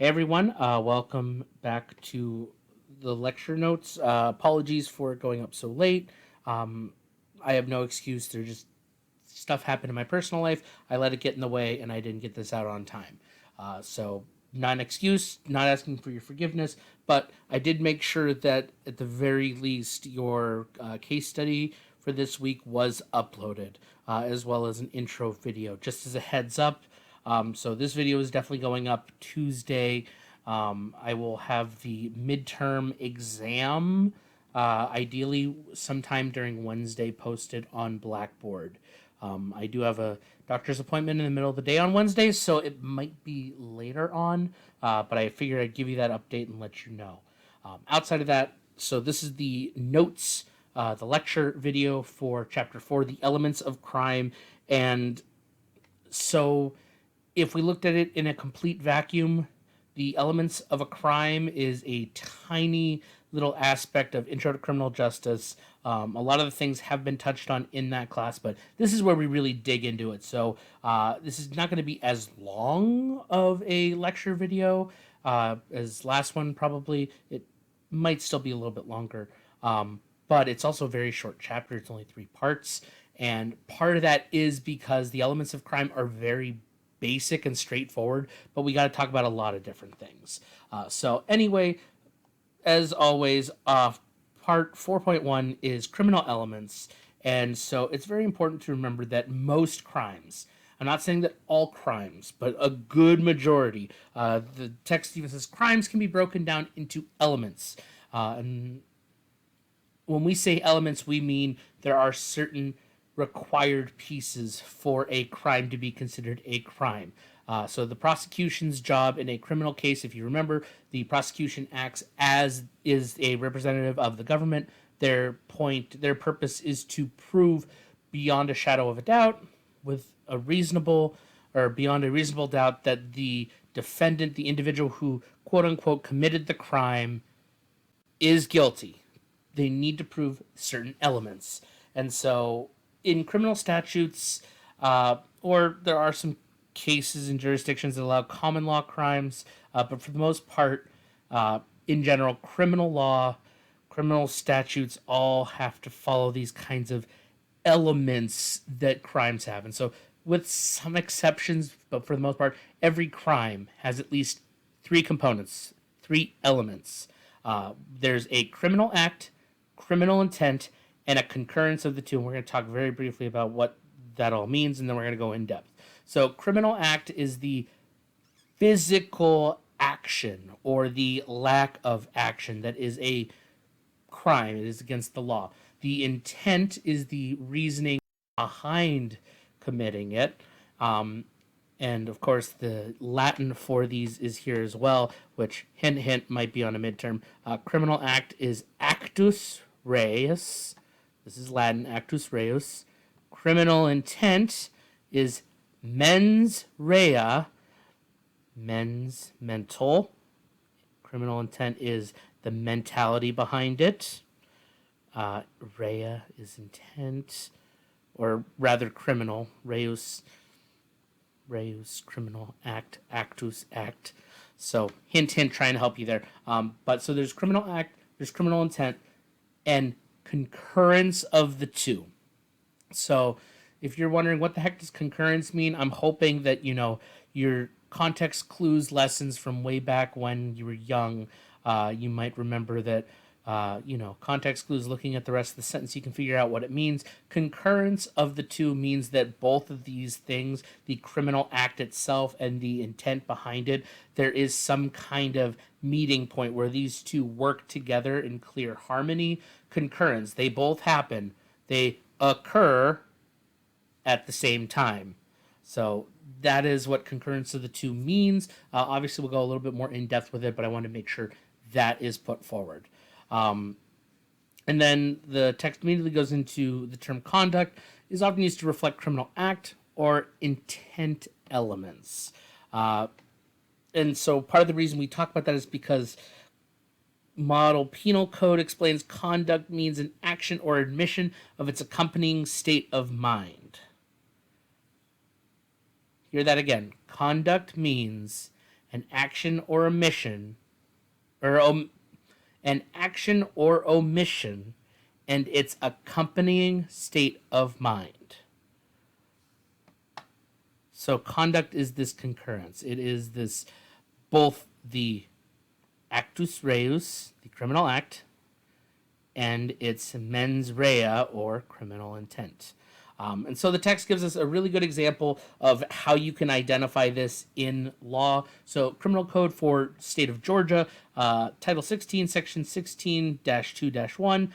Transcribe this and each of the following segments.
Hey everyone, welcome back to the lecture notes. Apologies for going up so late. Um, I have no excuse. There just stuff happened in my personal life. I let it get in the way, and I didn't get this out on time. So not an excuse. Not asking for your forgiveness, but I did make sure that at the very least your case study for this week was uploaded, as well as an intro video. Just as a heads up, so this video is definitely going up Tuesday. I will have the midterm exam, ideally sometime during Wednesday, posted on Blackboard. I do have a doctor's appointment in the middle of the day on Wednesdays, so it might be later on, but I figured I'd give you that update and let you know. Outside of that, so this is the notes, the lecture video for Chapter 4, The Elements of Crime. And so if we looked at it in a complete vacuum, the elements of a crime is a tiny little aspect of Intro to Criminal Justice. A lot of the things have been touched on in that class, but this is where we really dig into it. So this is not going to be as long of a lecture video as last one. Probably it might still be a little bit longer, but it's also a very short chapter. It's only 3 parts, and part of that is because the elements of crime are very basic and straightforward, but we got to talk about a lot of different things. So anyway, as always, part 4.1 is criminal elements. And so it's very important to remember that most crimes, I'm not saying that all crimes, but a good majority, the text even says crimes can be broken down into elements. And when we say elements, we mean there are certain required pieces for a crime to be considered a crime. So the prosecution's job in a criminal case, if you remember, the prosecution acts as is a representative of the government. Their purpose is to prove beyond a shadow of a doubt, with a reasonable or beyond a reasonable doubt, that the defendant, the individual who quote unquote committed the crime, is guilty. They need to prove certain elements. And so in criminal statutes, or there are some cases in jurisdictions that allow common law crimes, but for the most part, in general, criminal law, criminal statutes all have to follow these kinds of elements that crimes have. And so, with some exceptions, but for the most part, every crime has at least 3 components, 3 elements. There's a criminal act, criminal intent, and a concurrence of the two. And we're going to talk very briefly about what that all means, and then we're going to go in depth. So, criminal act is the physical action or the lack of action that is a crime. It is against the law. The intent is the reasoning behind committing it. And of course, the Latin for these is here as well, which, hint, hint, might be on a midterm. Criminal act is actus reus. This is Latin, actus reus. Criminal intent is mens rea, mens mental. Criminal intent is the mentality behind it. Rea is intent, or rather criminal. Reus, criminal, act, actus, act. So hint, hint, trying to help you there. But so there's criminal act, there's criminal intent, and concurrence of the two. So if you're wondering what the heck does concurrence mean, I'm hoping that, your context clues lessons from way back when you were young, you might remember that, context clues, looking at the rest of the sentence, you can figure out what it means. Concurrence of the two means that both of these things, the criminal act itself and the intent behind it, there is some kind of meeting point where these two work together in clear harmony. Concurrence, they both happen. They occur at the same time. So that is what concurrence of the two means. Obviously, we'll go a little bit more in depth with it, but I want to make sure that is put forward. And then the text immediately goes into the term conduct is often used to reflect criminal act or intent elements. And so part of the reason we talk about that is because Model Penal Code explains conduct means an action or admission of its accompanying state of mind. Hear that again. Conduct means an action or omission, or an action or omission, and its accompanying state of mind. So conduct is this concurrence. It is this both the actus reus, the criminal act, and its mens rea, or criminal intent. And so the text gives us a really good example of how you can identify this in law. So Criminal Code for State of Georgia, Title 16, Section 16-2-1,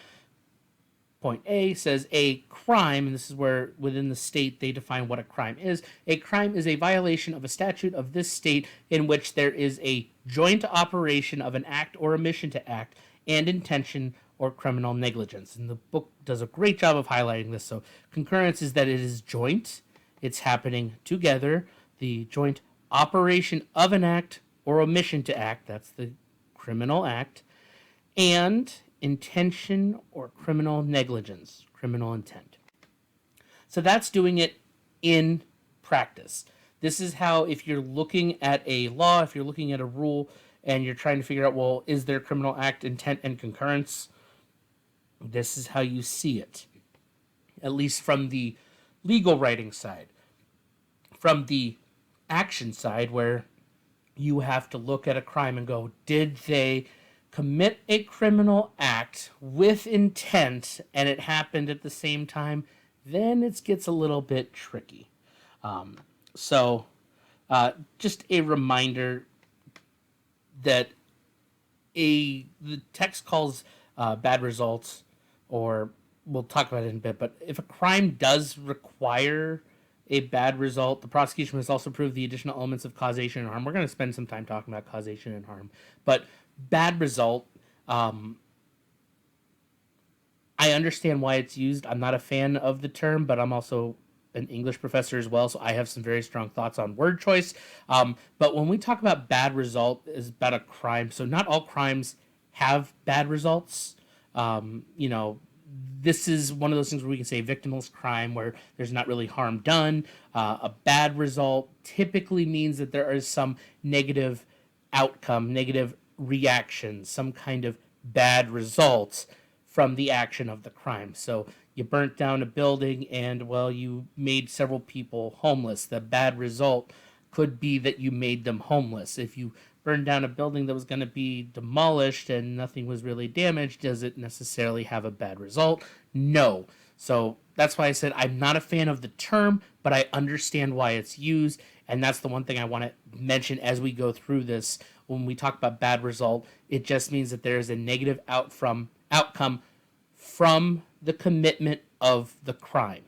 point A says a crime, and this is where within the state they define what a crime is. A crime is a violation of a statute of this state in which there is a joint operation of an act or omission to act and intention or criminal negligence. And the book does a great job of highlighting this. So concurrence is that it is joint, it's happening together. The joint operation of an act or omission to act, that's the criminal act, and intention or criminal negligence, criminal intent. So that's doing it in practice. This is how, if you're looking at a law, if you're looking at a rule, and you're trying to figure out, well, is there criminal act, intent, and concurrence? This is how you see it, at least from the legal writing side. From the action side, where you have to look at a crime and go, did they commit a criminal act with intent and it happened at the same time? Then it gets a little bit tricky. Just a reminder that the text calls bad results, or we'll talk about it in a bit, but if a crime does require a bad result, the prosecution must also prove the additional elements of causation and harm. We're going to spend some time talking about causation and harm, but bad result, I understand why it's used. I'm not a fan of the term, but I'm also an English professor as well, so I have some very strong thoughts on word choice. But when we talk about bad result, is about a crime. So not all crimes have bad results. This is one of those things where we can say victimless crime, where there's not really harm done. A bad result typically means that there is some negative outcome, negative reaction, some kind of bad results from the action of the crime. So you burnt down a building and, well, you made several people homeless. The bad result could be that you made them homeless. If you burned down a building that was going to be demolished and nothing was really damaged, does it necessarily have a bad result? No. So that's why I said I'm not a fan of the term, but I understand why it's used. And that's the one thing I want to mention as we go through this. When we talk about bad result, it just means that there is a negative outcome from the commitment of the crime.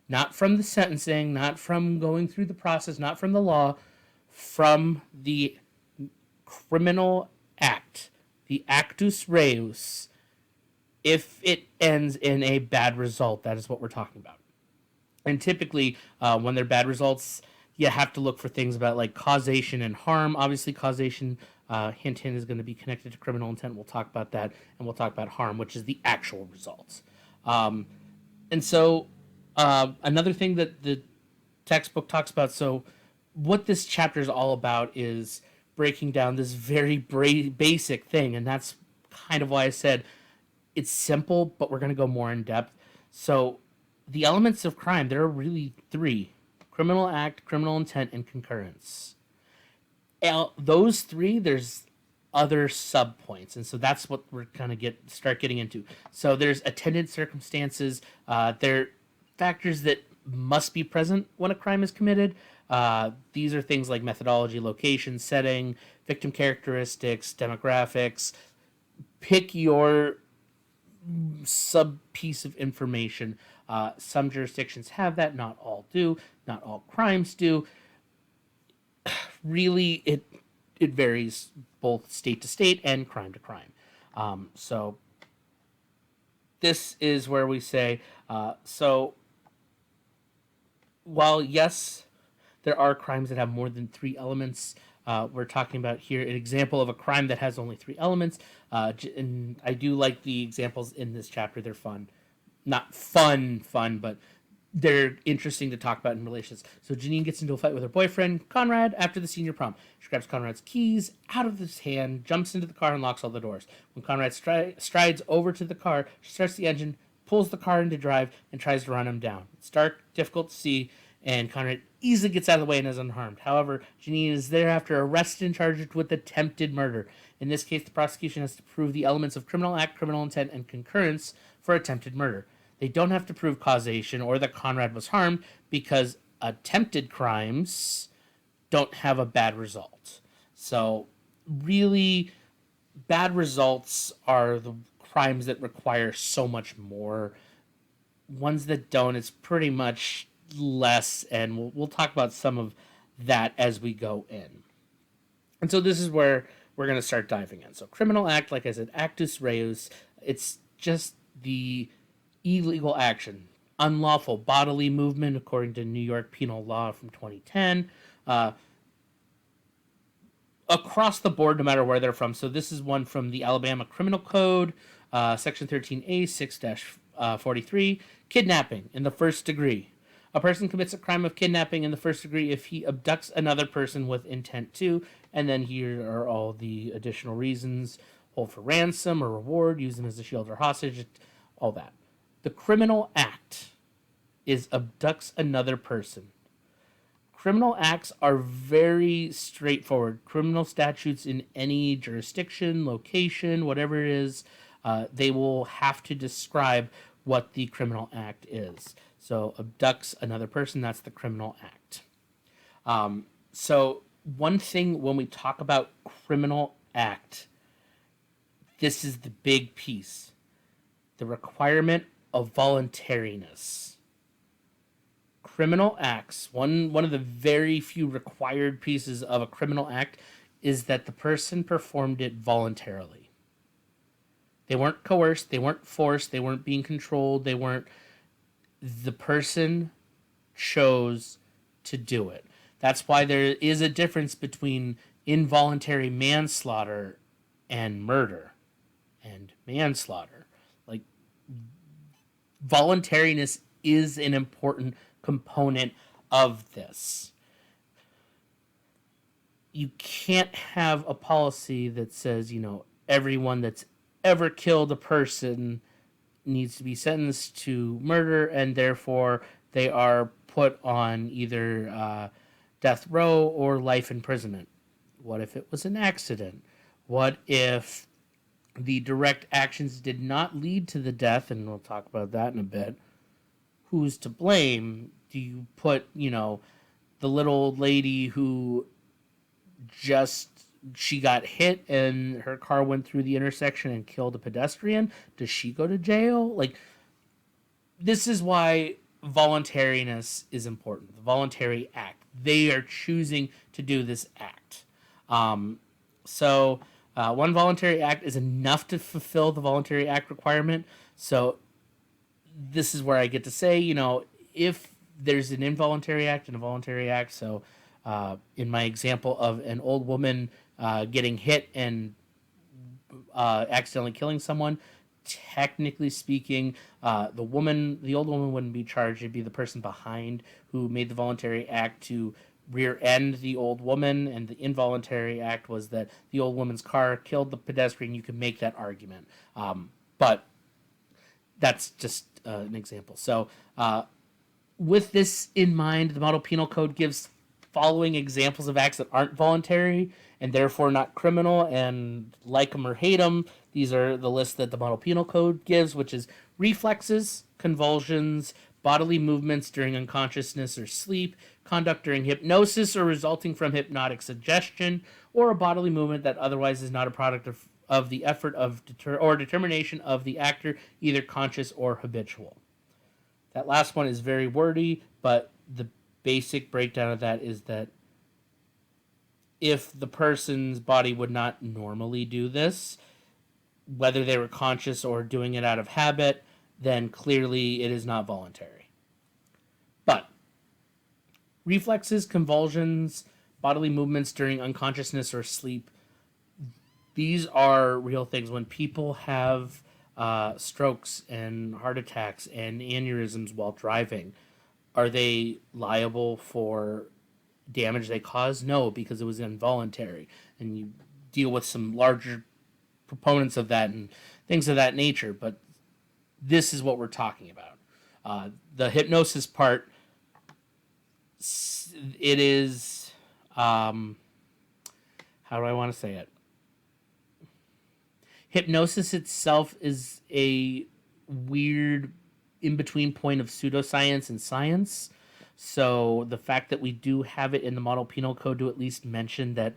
Not from the sentencing, not from going through the process, not from the law, from the criminal act, the actus reus. If it ends in a bad result, that is what we're talking about. And typically, when they're bad results, you have to look for things about like causation and harm. Obviously, causation, hint, is going to be connected to criminal intent. We'll talk about that, and we'll talk about harm, which is the actual results. Another thing that the textbook talks about, so what this chapter is all about is breaking down this very basic thing, and that's kind of why I said it's simple, but we're going to go more in depth. So the elements of crime, there are really three: criminal act, criminal intent, and concurrence. Those three, there's other subpoints, and so that's what we're going to start getting into. So there's attendant circumstances. They're factors that must be present when a crime is committed. These are things like methodology, location, setting, victim characteristics, demographics. Pick your sub piece of information. Some jurisdictions have that, not all do, not all crimes do. Really, it varies both state to state and crime to crime. So this is where we say, while yes, there are crimes that have more than three elements, we're talking about here an example of a crime that has only three elements. And I do like the examples in this chapter. They're fun. Not fun, but they're interesting to talk about in relations. So Janine gets into a fight with her boyfriend, Conrad, after the senior prom. She grabs Conrad's keys out of his hand, jumps into the car, and locks all the doors. When Conrad strides over to the car, she starts the engine, pulls the car into drive, and tries to run him down. It's dark, difficult to see, and Conrad easily gets out of the way and is unharmed. However, Janine is thereafter arrested and charged with attempted murder. In this case, the prosecution has to prove the elements of criminal act, criminal intent, and concurrence for attempted murder. They don't have to prove causation or that Conrad was harmed because attempted crimes don't have a bad result. So, really, bad results are the crimes that require so much more. Ones that don't, it's pretty much less, and we'll talk about some of that as we go in. And so this is where we're going to start diving in. So criminal act, like I said, actus reus, it's just the illegal action, unlawful bodily movement, according to New York penal law from 2010. Across the board, no matter where they're from. So this is one from the Alabama Criminal Code, Section 13A, 6-43, kidnapping in the first degree. A person commits a crime of kidnapping in the first degree if he abducts another person with intent to, and then here are all the additional reasons: hold for ransom or reward, use them as a shield or hostage, all that. The criminal act is abducts another person. Criminal acts are very straightforward. Criminal statutes in any jurisdiction, location, whatever it is, they will have to describe what the criminal act is. So abducts another person, that's the criminal act. So one thing when we talk about criminal act, this is the big piece. The requirement of voluntariness. Criminal acts, one of the very few required pieces of a criminal act is that the person performed it voluntarily. They weren't coerced, they weren't forced, they weren't being controlled, the person chose to do it. That's why there is a difference between involuntary manslaughter and murder and manslaughter. Like, voluntariness is an important component of this. You can't have a policy that says, everyone that's ever killed a person needs to be sentenced to murder and therefore they are put on either death row or life imprisonment. What if it was an accident? What if the direct actions did not lead to the death? And we'll talk about that in a bit. Who's to blame? Do you put, the little old lady who she got hit and her car went through the intersection and killed a pedestrian? Does she go to jail? Like, this is why voluntariness is important. The voluntary act. They are choosing to do this act. So one voluntary act is enough to fulfill the voluntary act requirement. So this is where I get to say, if there's an involuntary act and a voluntary act. So in my example of an old woman getting hit and accidentally killing someone, technically speaking, the old woman wouldn't be charged. It'd be the person behind who made the voluntary act to rear end the old woman, and the involuntary act was that the old woman's car killed the pedestrian. You could make that argument, but that's just an example. So with this in mind, the Model Penal Code gives following examples of acts that aren't voluntary and therefore not criminal, and like them or hate them, these are the list that the Model Penal Code gives, which is reflexes, convulsions, bodily movements during unconsciousness or sleep, conduct during hypnosis or resulting from hypnotic suggestion, or a bodily movement that otherwise is not a product of the effort of or determination of the actor, either conscious or habitual. That last one is very wordy, but the basic breakdown of that is that if the person's body would not normally do this, whether they were conscious or doing it out of habit, then clearly it is not voluntary. But reflexes, convulsions, bodily movements during unconsciousness or sleep, these are real things. When people have strokes and heart attacks and aneurysms while driving, Are they liable for damage they caused? No, because it was involuntary. And you deal with some larger proponents of that and things of that nature. But this is what we're talking about. The hypnosis part, it is, how do I want to say it? Hypnosis itself is a weird in between point of pseudoscience and science. So the fact that we do have it in the model penal code to at least mention that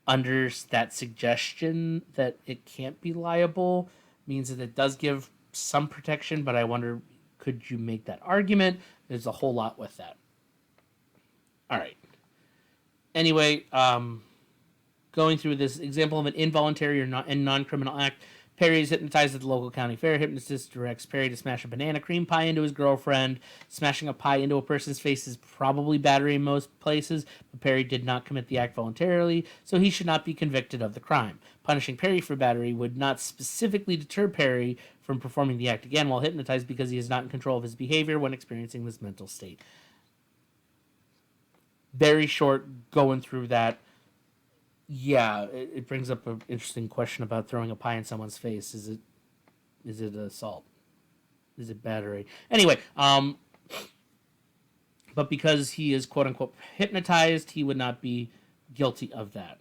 under that suggestion that it can't be liable means that it does give some protection, but I wonder, could you make that argument? There's a whole lot with that. All right. Anyway, going through this example of an involuntary or non-criminal act. Perry is hypnotized at the local county fair. Hypnotist directs Perry to smash a banana cream pie into his girlfriend. Smashing a pie into a person's face is probably battery in most places, but Perry did not commit the act voluntarily, so he should not be convicted of the crime. Punishing Perry for battery would not specifically deter Perry from performing the act again while hypnotized because he is not in control of his behavior when experiencing this mental state. Very short going through that. Yeah, it brings up an interesting question about throwing a pie in someone's face. Is it assault? Is it battery? Anyway, but because he is quote unquote hypnotized, he would not be guilty of that.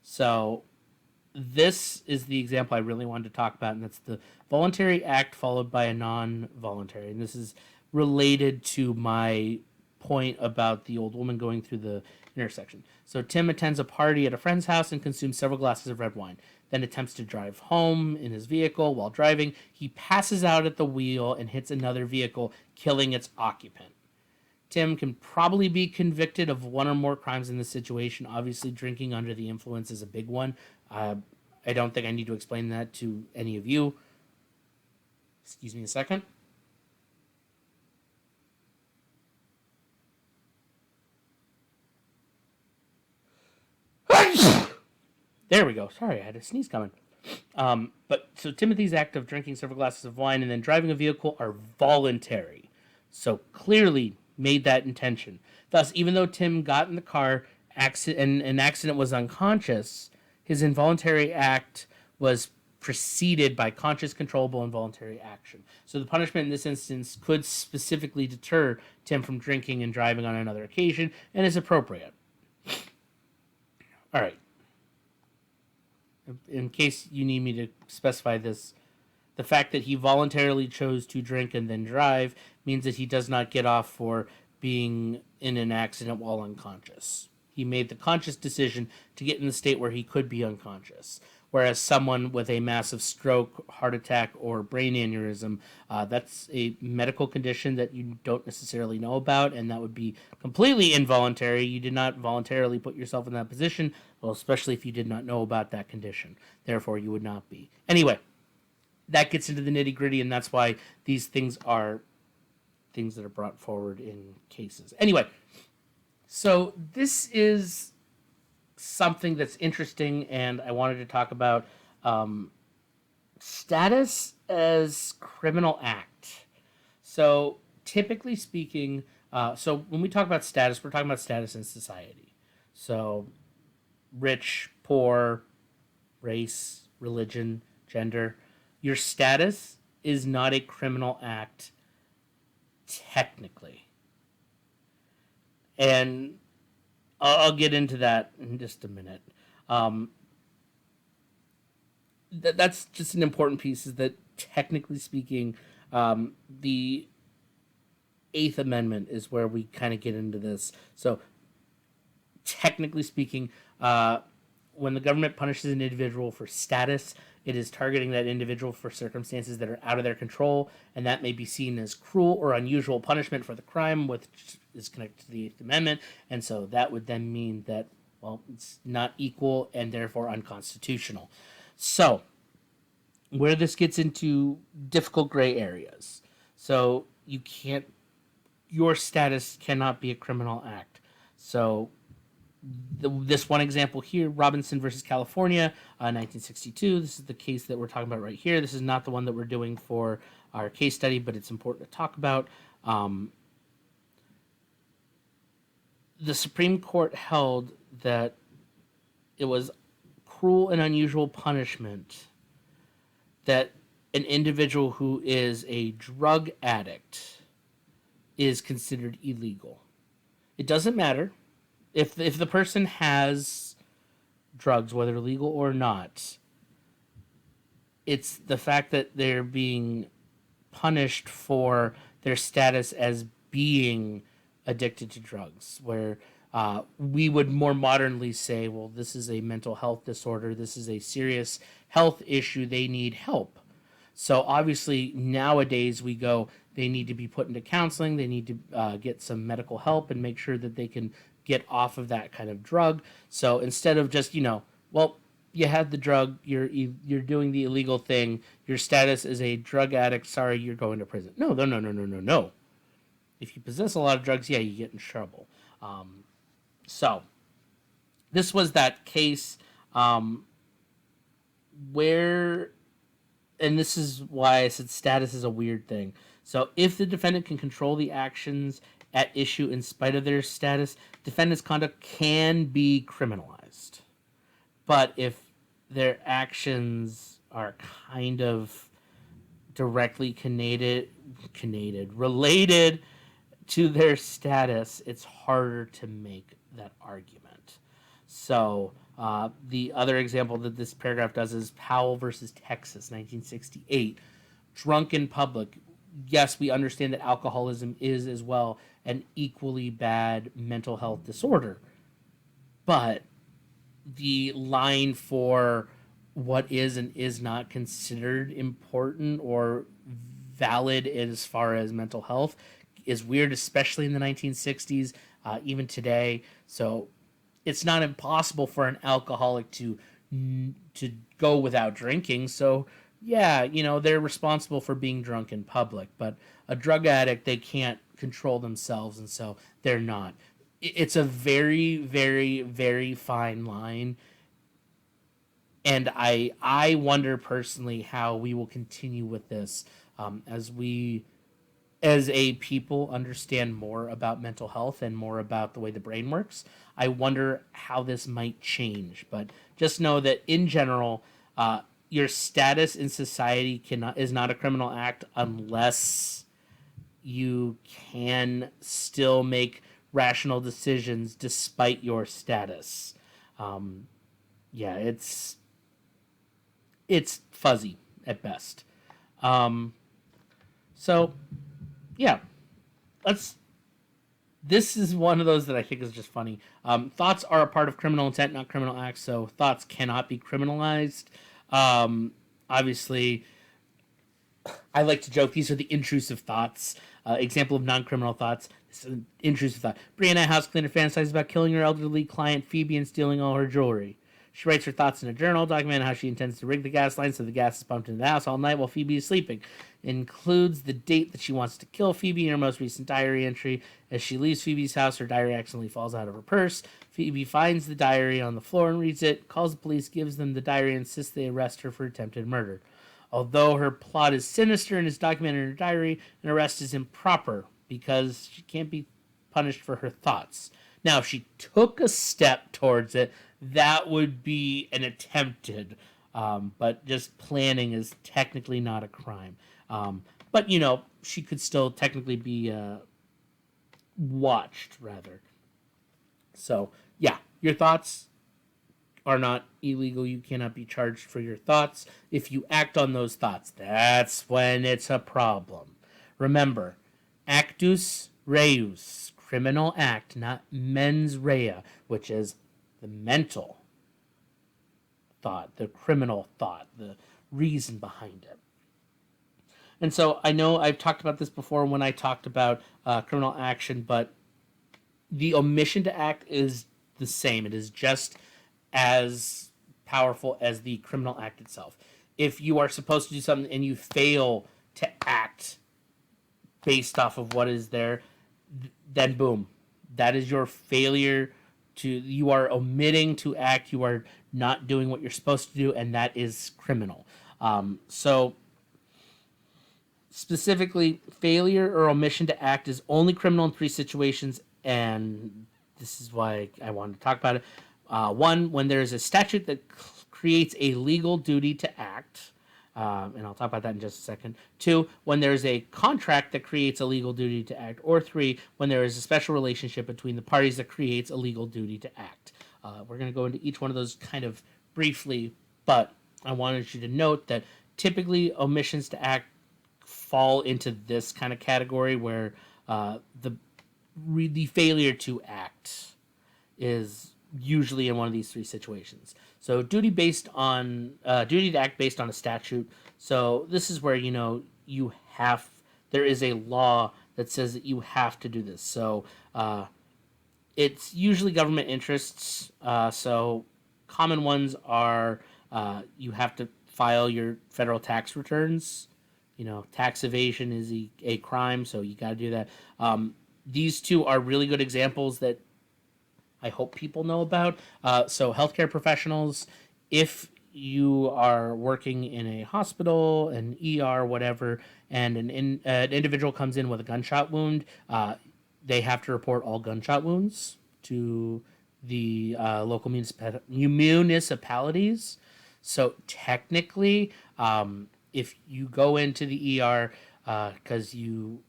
So this is the example I really wanted to talk about, and that's the voluntary act followed by a non-voluntary. And this is related to my point about the old woman going through the intersection. So Tim attends a party at a friend's house and consumes several glasses of red wine, then attempts to drive home in his vehicle. While driving, he passes out at the wheel and hits another vehicle, killing its occupant. Tim can probably be convicted of one or more crimes in this situation. Obviously, drinking under the influence is a big one. I don't think I need to explain that to any of you. Excuse me a second. There we go. Sorry, I had a sneeze coming. But so Timothy's act of drinking several glasses of wine and then driving a vehicle are voluntary. So clearly made that intention. Thus, even though Tim got in the car and an accident was unconscious, his involuntary act was preceded by conscious, controllable, involuntary action. So the punishment in this instance could specifically deter Tim from drinking and driving on another occasion and is appropriate. All right. In case you need me to specify this, the fact that he voluntarily chose to drink and then drive means that he does not get off for being in an accident while unconscious. He made the conscious decision to get in the state where he could be unconscious. Whereas someone with a massive stroke, heart attack, or brain aneurysm, that's a medical condition that you don't necessarily know about, and that would be completely involuntary. You did not voluntarily put yourself in that position, well, especially if you did not know about that condition. Therefore, you would not be. Anyway, that gets into the nitty gritty, and that's why these things are things that are brought forward in cases. Anyway, so this is something that's interesting, and I wanted to talk about status as criminal act. So typically speaking, so when we talk about status, we're talking about status in society. So rich, poor, race, religion, gender. Your status is not a criminal act technically. And I'll get into that in just a minute. That's just an important piece, is that technically speaking, the Eighth Amendment is where we kind of get into this. So technically speaking, when the government punishes an individual for status, it is targeting that individual for circumstances that are out of their control, and that may be seen as cruel or unusual punishment for the crime, which is connected to the Eighth Amendment, and so that would then mean that, well, it's not equal and therefore unconstitutional. So, where this gets into difficult gray areas. So, your status cannot be a criminal act. So, this one example here, Robinson versus California, 1962. This is the case that we're talking about right here. This is not the one that we're doing for our case study, but it's important to talk about. the Supreme Court held that it was cruel and unusual punishment that an individual who is a drug addict is considered illegal. It doesn't matter if the person has drugs, whether legal or not. It's the fact that they're being punished for their status as being addicted to drugs, where we would more modernly say, well, this is a mental health disorder, this is a serious health issue, they need help. So obviously nowadays we go, they need to be put into counseling, they need to get some medical help and make sure that they can get off of that kind of drug. So instead of just, well, you had the drug, you're doing the illegal thing, your status is a drug addict, sorry, you're going to prison. No, no, no, no, no, no, no. If you possess a lot of drugs, yeah, you get in trouble. So this was that case where, and this is why I said status is a weird thing. So if the defendant can control the actions at issue in spite of their status, defendant's conduct can be criminalized. But if their actions are kind of directly related to their status, it's harder to make that argument. So the other example that this paragraph does is Powell versus Texas, 1968. Drunk in public. Yes, we understand that alcoholism is as well an equally bad mental health disorder. But the line for what is and is not considered important or valid as far as mental health is weird, especially in the 1960s, even today. So it's not impossible for an alcoholic to go without drinking. So yeah, they're responsible for being drunk in public, but a drug addict, they can't control themselves, and so they're not. It's a very, very, very fine line, and I wonder personally how we will continue with this as we, as a people, understand more about mental health and more about the way the brain works. I wonder how this might change, but just know that in general, your status in society is not a criminal act unless you can still make rational decisions despite your status. Yeah, it's fuzzy at best. So yeah, let's. This is one of those that I think is just funny. Thoughts are a part of criminal intent, not criminal acts, so thoughts cannot be criminalized. Obviously, I like to joke these are the intrusive thoughts. Example of non-criminal thoughts. This is an intrusive thought. Brianna, house cleaner, fantasizes about killing her elderly client Phoebe and stealing all her jewelry. She writes her thoughts in a journal, documenting how she intends to rig the gas line so the gas is pumped into the house all night while Phoebe is sleeping. Includes the date that she wants to kill Phoebe in her most recent diary entry. As she leaves Phoebe's house, her diary accidentally falls out of her purse. Phoebe finds the diary on the floor and reads it, calls the police, gives them the diary, and insists they arrest her for attempted murder. Although her plot is sinister and is documented in her diary, an arrest is improper because she can't be punished for her thoughts. Now, if she took a step towards it, that would be an attempted, but just planning is technically not a crime. But, she could still technically be watched, rather. So, yeah, your thoughts are not illegal. You cannot be charged for your thoughts. If you act on those thoughts, that's when it's a problem. Remember, actus reus, criminal act, not mens rea, which is the mental thought, the criminal thought, the reason behind it. And so I know I've talked about this before when I talked about criminal action, but the omission to act is the same. It is just as powerful as the criminal act itself. If you are supposed to do something and you fail to act based off of what is there, then boom, that is your failure you are omitting to act, you are not doing what you're supposed to do, and that is criminal. So specifically, failure or omission to act is only criminal in 3 situations, and this is why I wanted to talk about it. One, when there's a statute that creates a legal duty to act, and I'll talk about that in just a second. Two, when there's a contract that creates a legal duty to act. Or three, when there is a special relationship between the parties that creates a legal duty to act. We're going to go into each one of those kind of briefly, but I wanted you to note that typically omissions to act fall into this kind of category where the failure to act is usually in one of these three situations. So duty to act based on a statute. So this is where there is a law that says that you have to do this. So it's usually government interests. So common ones are you have to file your federal tax returns. Tax evasion is a crime, so you got to do that. These two are really good examples that I hope people know about. So healthcare professionals, if you are working in a hospital, an ER, whatever, and an individual comes in with a gunshot wound, they have to report all gunshot wounds to the local municipalities. So technically, if you go into the ER because you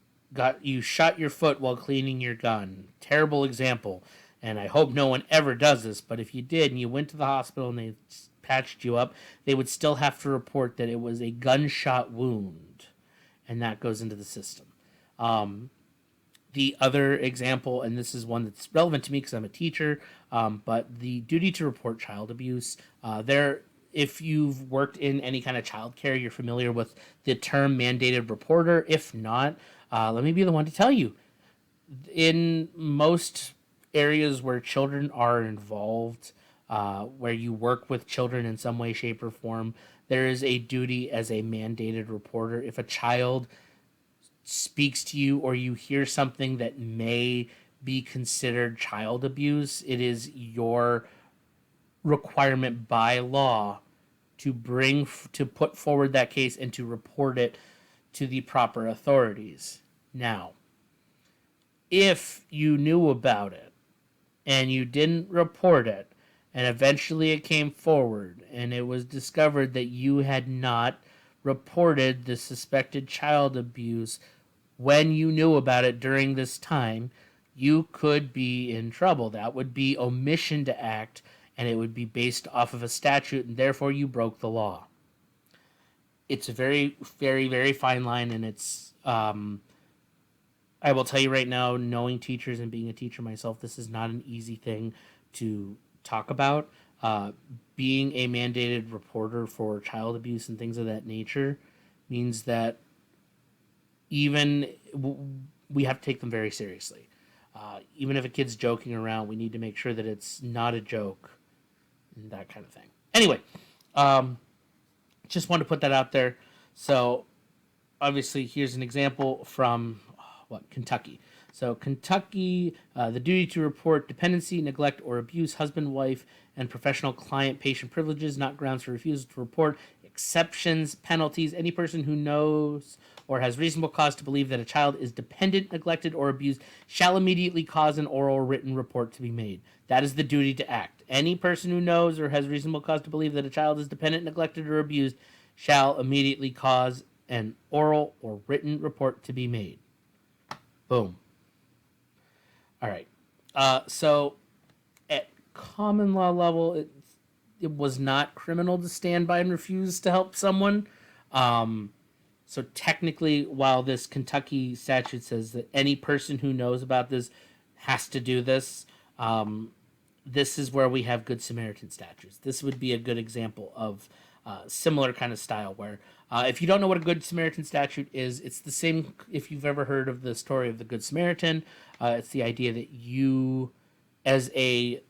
shot your foot while cleaning your gun, terrible example, and I hope no one ever does this, but if you did and you went to the hospital and they patched you up, they would still have to report that it was a gunshot wound, and that goes into the system. The other example, and this is one that's relevant to me because I'm a teacher, but the duty to report child abuse. If you've worked in any kind of childcare, you're familiar with the term mandated reporter. If not, let me be the one to tell you. In most areas where children are involved, where you work with children in some way, shape, or form, there is a duty as a mandated reporter. If a child speaks to you or you hear something that may be considered child abuse, it is your requirement by law to put forward that case and to report it to the proper authorities. Now, if you knew about it and you didn't report it and eventually it came forward and it was discovered that you had not reported the suspected child abuse when you knew about it during this time, you could be in trouble. That would be omission to act, and it would be based off of a statute, and therefore you broke the law. It's a very, very, very fine line, and it's, I will tell you right now, knowing teachers and being a teacher myself, this is not an easy thing to talk about. Being a mandated reporter for child abuse and things of that nature means that we have to take them very seriously. Even if a kid's joking around, we need to make sure that it's not a joke, and that kind of thing. Anyway, just wanted to put that out there. So, obviously, here's an example from Kentucky. So, Kentucky, the duty to report dependency, neglect, or abuse, husband, wife, and professional client-patient privileges, not grounds for refusal to report. Exceptions, penalties. Any person who knows or has reasonable cause to believe that a child is dependent, neglected, or abused shall immediately cause an oral or written report to be made. That is the duty to act. Any person who knows or has reasonable cause to believe that a child is dependent, neglected, or abused shall immediately cause an oral or written report to be made. Boom. All right. So at common law level, it was not criminal to stand by and refuse to help someone. So technically, while this Kentucky statute says that any person who knows about this has to do this, this is where we have Good Samaritan statutes. This would be a good example of similar kind of style where if you don't know what a Good Samaritan statute is, it's the same if you've ever heard of the story of the Good Samaritan. It's the idea that you, as a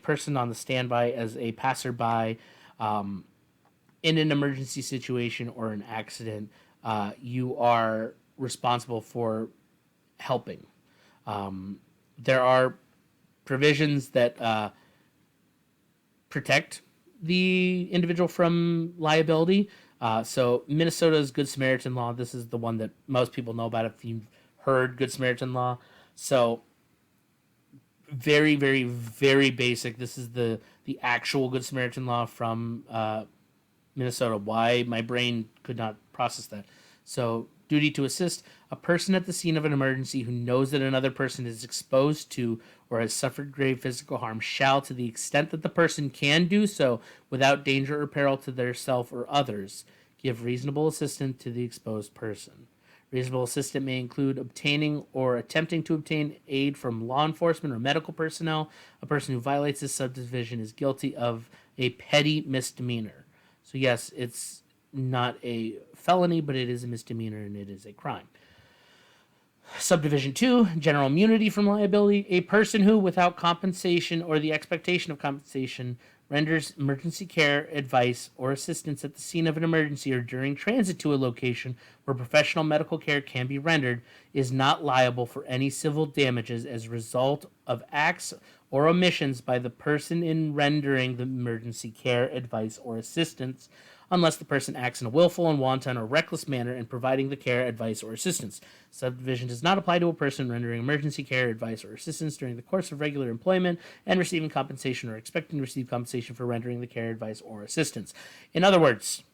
person on the standby, as a passerby, in an emergency situation or an accident, you are responsible for helping. There are provisions that protect the individual from liability. So Minnesota's Good Samaritan law, this is the one that most people know about if you've heard Good Samaritan law. So very, very, very basic. This is the actual Good Samaritan law from Minnesota. Why my brain could not process that. So, duty to assist a person at the scene of an emergency who knows that another person is exposed to or has suffered grave physical harm shall, to the extent that the person can do so without danger or peril to their self or others, give reasonable assistance to the exposed person. Reasonable assistance may include obtaining or attempting to obtain aid from law enforcement or medical personnel. A person who violates this subdivision is guilty of a petty misdemeanor. So, yes, it's not a felony, but it is a misdemeanor and it is a crime. Subdivision 2, general immunity from liability. A person who, without compensation or the expectation of compensation, renders emergency care, advice, or assistance at the scene of an emergency or during transit to a location where professional medical care can be rendered, is not liable for any civil damages as a result of acts or omissions by the person in rendering the emergency care, advice, or assistance, unless the person acts in a willful and wanton or reckless manner in providing the care, advice, or assistance. Subdivision does not apply to a person rendering emergency care, advice, or assistance during the course of regular employment and receiving compensation or expecting to receive compensation for rendering the care, advice, or assistance. In other words,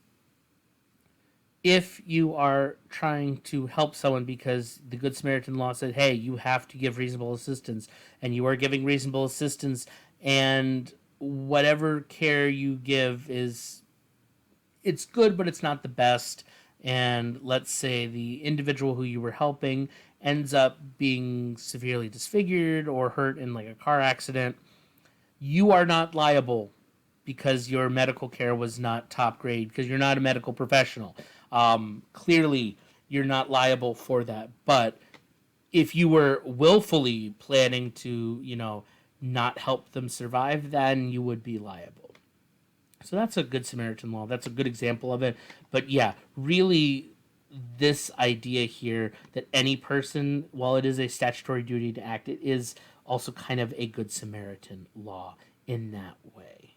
if you are trying to help someone because the Good Samaritan law said, hey, you have to give reasonable assistance, and you are giving reasonable assistance, and whatever care you give is, it's good, but it's not the best. And let's say the individual who you were helping ends up being severely disfigured or hurt in like a car accident, you are not liable because your medical care was not top grade, because you're not a medical professional. Clearly, you're not liable for that. But if you were willfully planning to, not help them survive, then you would be liable. So that's a Good Samaritan law. That's a good example of it. But yeah, really, this idea here that any person, while it is a statutory duty to act, it is also kind of a Good Samaritan law in that way.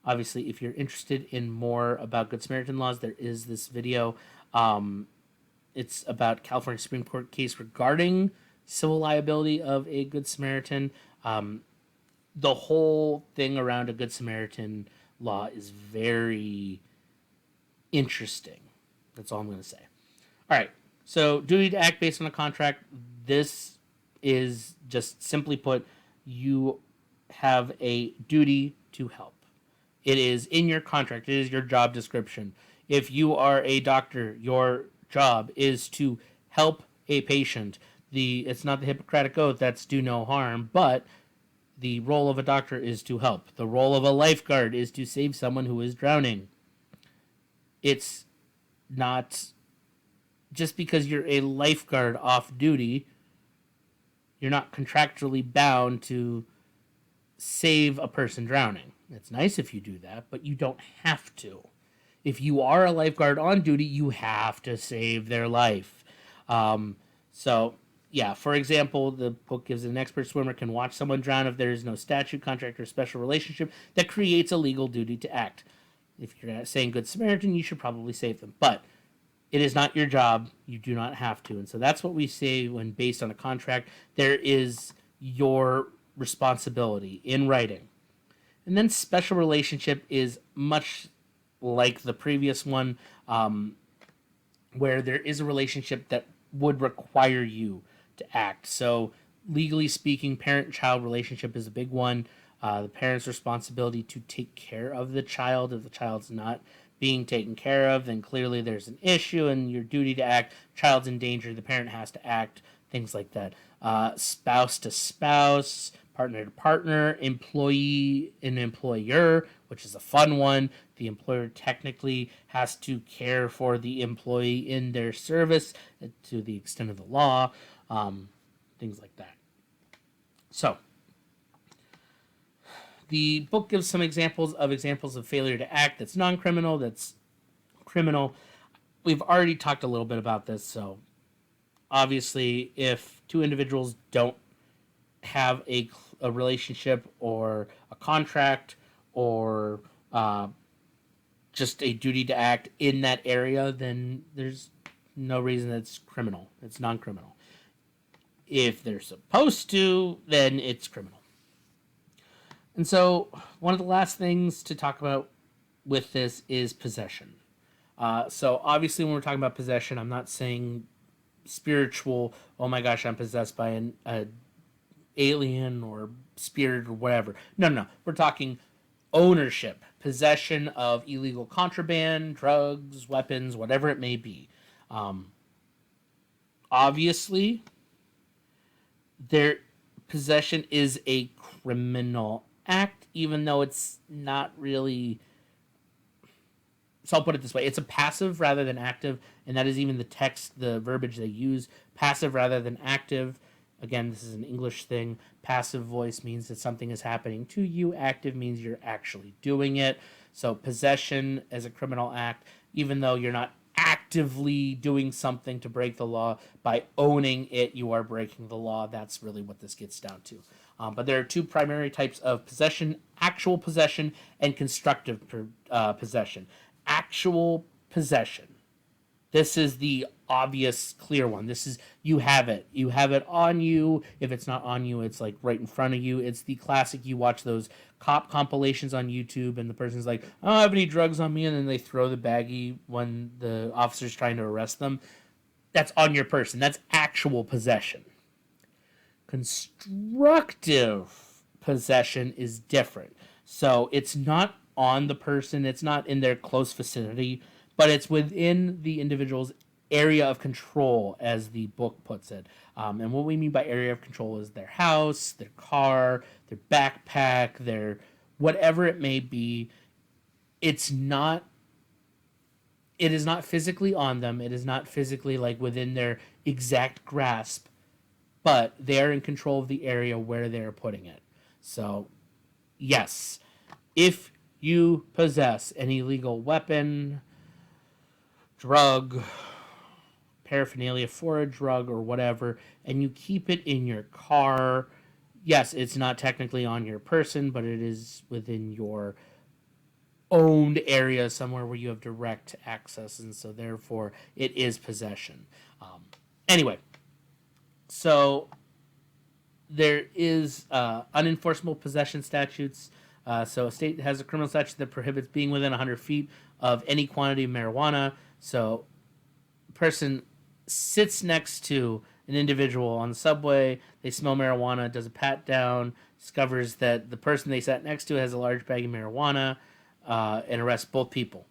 Obviously, if you're interested in more about Good Samaritan laws, there is this video. It's about California Supreme Court case regarding civil liability of a Good Samaritan. The whole thing around a Good Samaritan law is very interesting. That's all I'm going to say. All right. So, duty to act based on a contract. This is just simply put, you have a duty to help. It is in your contract. It is your job description. If you are a doctor, your job is to help a patient. It's not the Hippocratic Oath, that's do no harm, but the role of a doctor is to help. The role of a lifeguard is to save someone who is drowning. It's not just because you're a lifeguard off duty, you're not contractually bound to save a person drowning. It's nice if you do that, but you don't have to. If you are a lifeguard on duty, you have to save their life. So, yeah, for example, the book gives an expert swimmer can watch someone drown if there is no statute, contract, or special relationship that creates a legal duty to act. If you're saying Good Samaritan, you should probably save them. But it is not your job. You do not have to. And so that's what we say when based on a contract. There is your responsibility in writing. And then special relationship is much like the previous one, where there is a relationship that would require you to act. So, legally speaking, parent-child relationship is a big one. The parent's responsibility to take care of the child. If the child's not being taken care of, then clearly there's an issue and your duty to act. Child's in danger, the parent has to act, things like that. Spouse to spouse, partner to partner, employee and employer, which is a fun one. The employer technically has to care for the employee in their service to the extent of the law, things like that. So, the book gives some examples of failure to act that's non-criminal, that's criminal. We've already talked a little bit about this, so obviously if two individuals don't have a relationship or a contract or just a duty to act in that area, then there's no reason that's criminal. It's non-criminal. If they're supposed to, then it's criminal. And so, one of the last things to talk about with this is possession. So, obviously, when we're talking about possession, I'm not saying spiritual, oh my gosh, I'm possessed by an alien or spirit or whatever. No, no, no. We're talking ownership, possession of illegal contraband, drugs, weapons, whatever it may be. Um, Obviously, their possession is a criminal act, even though it's not really. So I'll put it this way: it's a passive rather than active, and that is even the text, the verbiage they use: passive rather than active. Again, this is an English thing. Passive voice means that something is happening to you. Active means you're actually doing it. So possession as a criminal act, even though you're not actively doing something to break the law, by owning it, you are breaking the law. That's really what this gets down to. But there are two primary types of possession: actual possession and constructive possession. Actual possession, this is the obvious, clear one. This is, you have it. You have it on you. If it's not on you, it's like right in front of you. It's the classic. You watch those cop compilations on YouTube, and the person's like, I don't have any drugs on me, and then they throw the baggie when the officer's trying to arrest them. That's on your person. That's actual possession. Constructive possession is different. So it's not on the person, it's not in their close vicinity, but it's within the individual's area of control, as the book puts it. And what we mean by area of control is their house, their car, their backpack, their whatever it may be. It's not. It is not physically on them. It is not physically like within their exact grasp, but they're in control of the area where they're putting it. So, yes, if you possess an illegal weapon, drug, paraphernalia for a drug, or whatever, and you keep it in your car, yes, it's not technically on your person, but it is within your owned area somewhere where you have direct access, and so therefore it is possession. Anyway, so there is unenforceable possession statutes. So a state has a criminal statute that prohibits being within 100 feet of any quantity of marijuana. So a person sits next to an individual on the subway, they smell marijuana, does a pat down, discovers that the person they sat next to has a large bag of marijuana, and arrests both people.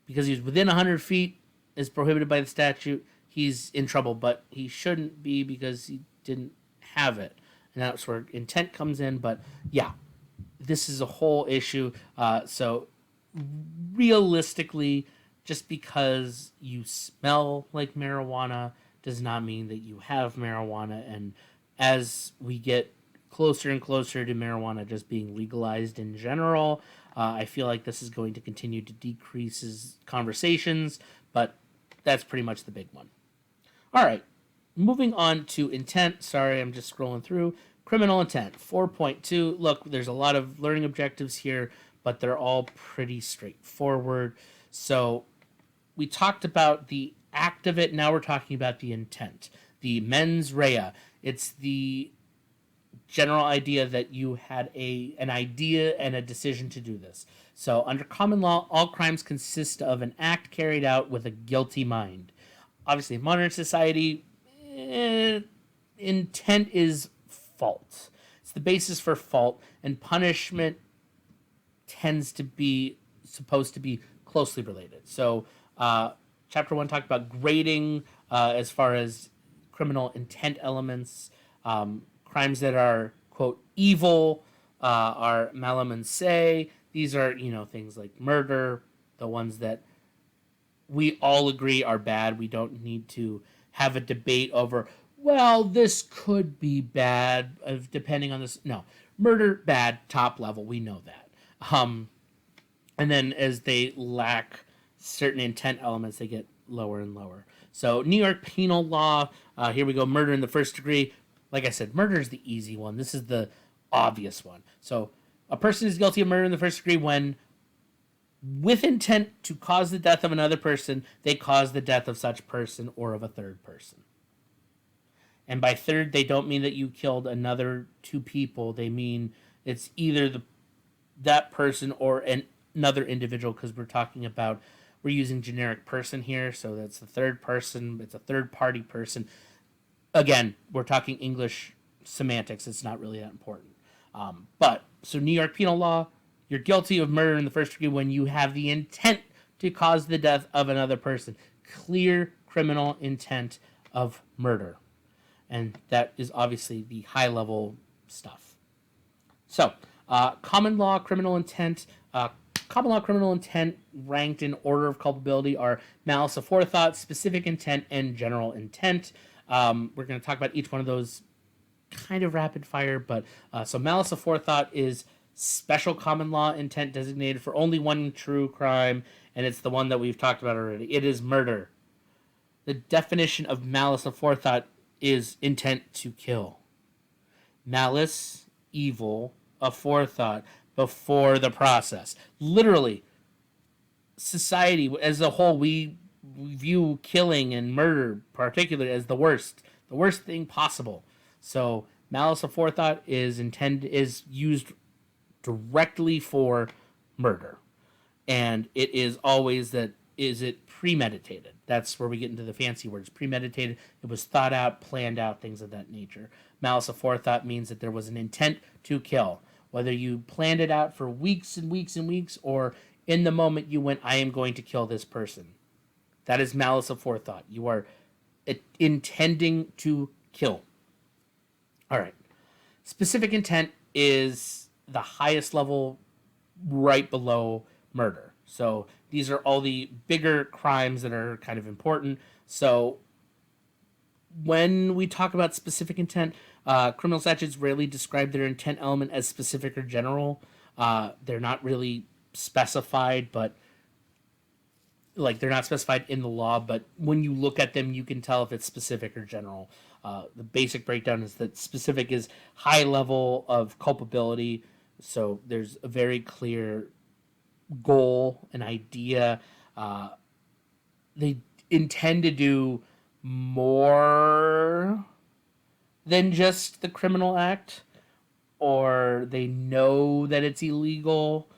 Because he's within 100 feet, is prohibited by the statute, he's in trouble, but he shouldn't be because he didn't have it. And that's where intent comes in. But yeah, this is a whole issue. So realistically, just because you smell like marijuana does not mean that you have marijuana. And as we get closer and closer to marijuana just being legalized in general, I feel like this is going to continue to decrease conversations, but that's pretty much the big one. All right, moving on to intent. Sorry, I'm just scrolling through. Criminal intent 4.2. Look, there's a lot of learning objectives here, but they're all pretty straightforward. So we talked about the act of it. Now we're talking about the intent, the mens rea. It's the general idea that you had an idea and a decision to do this. So under common law, all crimes consist of an act carried out with a guilty mind. Obviously, in modern society, intent is fault. It's the basis for fault, and punishment tends to be supposed to be closely related. So, chapter one talked about grading as far as criminal intent elements. Crimes that are, quote, evil are malum in se. These are, things like murder, the ones that we all agree are bad. We don't need to have a debate over, well, this could be bad, depending on this. No, murder, bad, top level. We know that. And then as they lack certain intent elements, they get lower and lower. So New York penal law, here we go, murder in the first degree. Like I said, murder is the easy one. This is the obvious one. So a person is guilty of murder in the first degree when, with intent to cause the death of another person, they cause the death of such person or of a third person. And by third, they don't mean that you killed another two people. They mean It's either that person or another individual, because we're using generic person here, so that's the third person. It's a third party person. Again, we're talking English semantics. It's not really that important. But so New York penal law, you're guilty of murder in the first degree when you have the intent to cause the death of another person. Clear criminal intent of murder. And that is obviously the high level stuff. So, common law criminal intent. Common law criminal intent ranked in order of culpability are malice aforethought, specific intent, and general intent. We're going to talk about each one of those kind of rapid fire, but so malice aforethought is special common law intent designated for only one true crime, and it's the one that we've talked about already. It is murder. The definition of malice aforethought is intent to kill. Malice, evil, aforethought, before the process. Literally, society as a whole, we view killing and murder particularly as the worst thing possible. So malice aforethought is used directly for murder, and it is always that is it premeditated. That's where we get into the fancy words. Premeditated. It was thought out, planned out, things of that nature. Malice aforethought means that there was an intent to kill. Whether you planned it out for weeks and weeks and weeks, or in the moment you went, I am going to kill this person. That is malice aforethought. You are intending to kill. All right. Specific intent is the highest level, right below murder. So these are all the bigger crimes that are kind of important. So when we talk about specific intent, criminal statutes rarely describe their intent element as specific or general. They're not really specified, but like they're not specified in the law. But when you look at them, you can tell if it's specific or general. The basic breakdown is that specific is high level of culpability. So there's a very clear goal, an idea. They intend to do more than just the criminal act, or they know that it's illegal.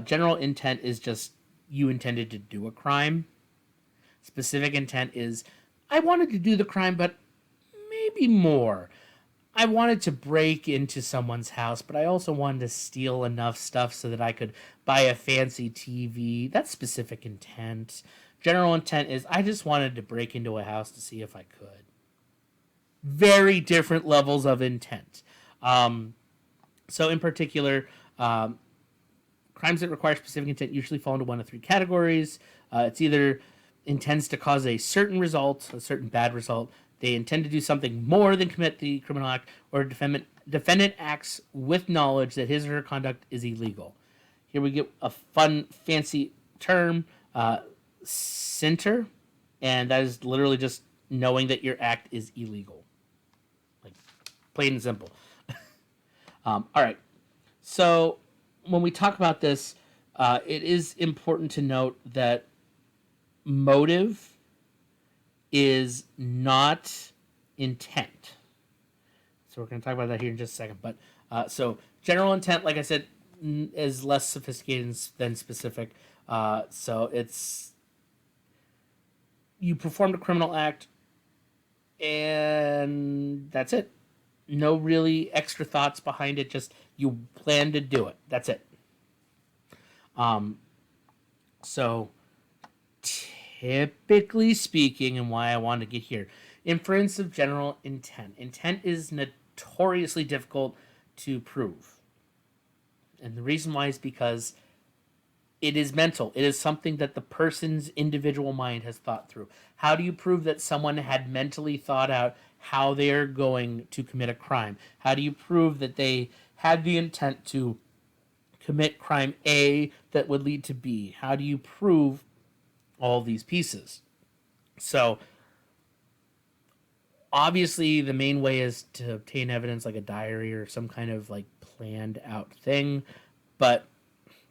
General intent is just you intended to do a crime. Specific intent is I wanted to do the crime, but maybe more. I wanted to break into someone's house, but I also wanted to steal enough stuff so that I could buy a fancy TV. That's specific intent. General intent is I just wanted to break into a house to see if I could. Very different levels of intent. So in particular, crimes that require specific intent usually fall into one of three categories. It's either intends to cause a certain result, a certain bad result. They intend to do something more than commit the criminal act, or defendant acts with knowledge that his or her conduct is illegal. Here we get a fun, fancy term, center, and that is literally just knowing that your act is illegal. Like, plain and simple. All right. So when we talk about this, it is important to note that motive is not intent. So we're going to talk about that here in just a second. But so general intent, like I said, is less sophisticated than specific. So it's you performed a criminal act, and that's it. No really extra thoughts behind it. Just you plan to do it. That's it. So typically speaking, and why I wanted to get here, inference of general intent. Intent is notoriously difficult to prove. And the reason why is because it is mental. It is something that the person's individual mind has thought through. How do you prove that someone had mentally thought out how they are going to commit a crime? How do you prove that they had the intent to commit crime A that would lead to B? How do you prove all these pieces? So obviously the main way is to obtain evidence like a diary or some kind of like planned out thing, but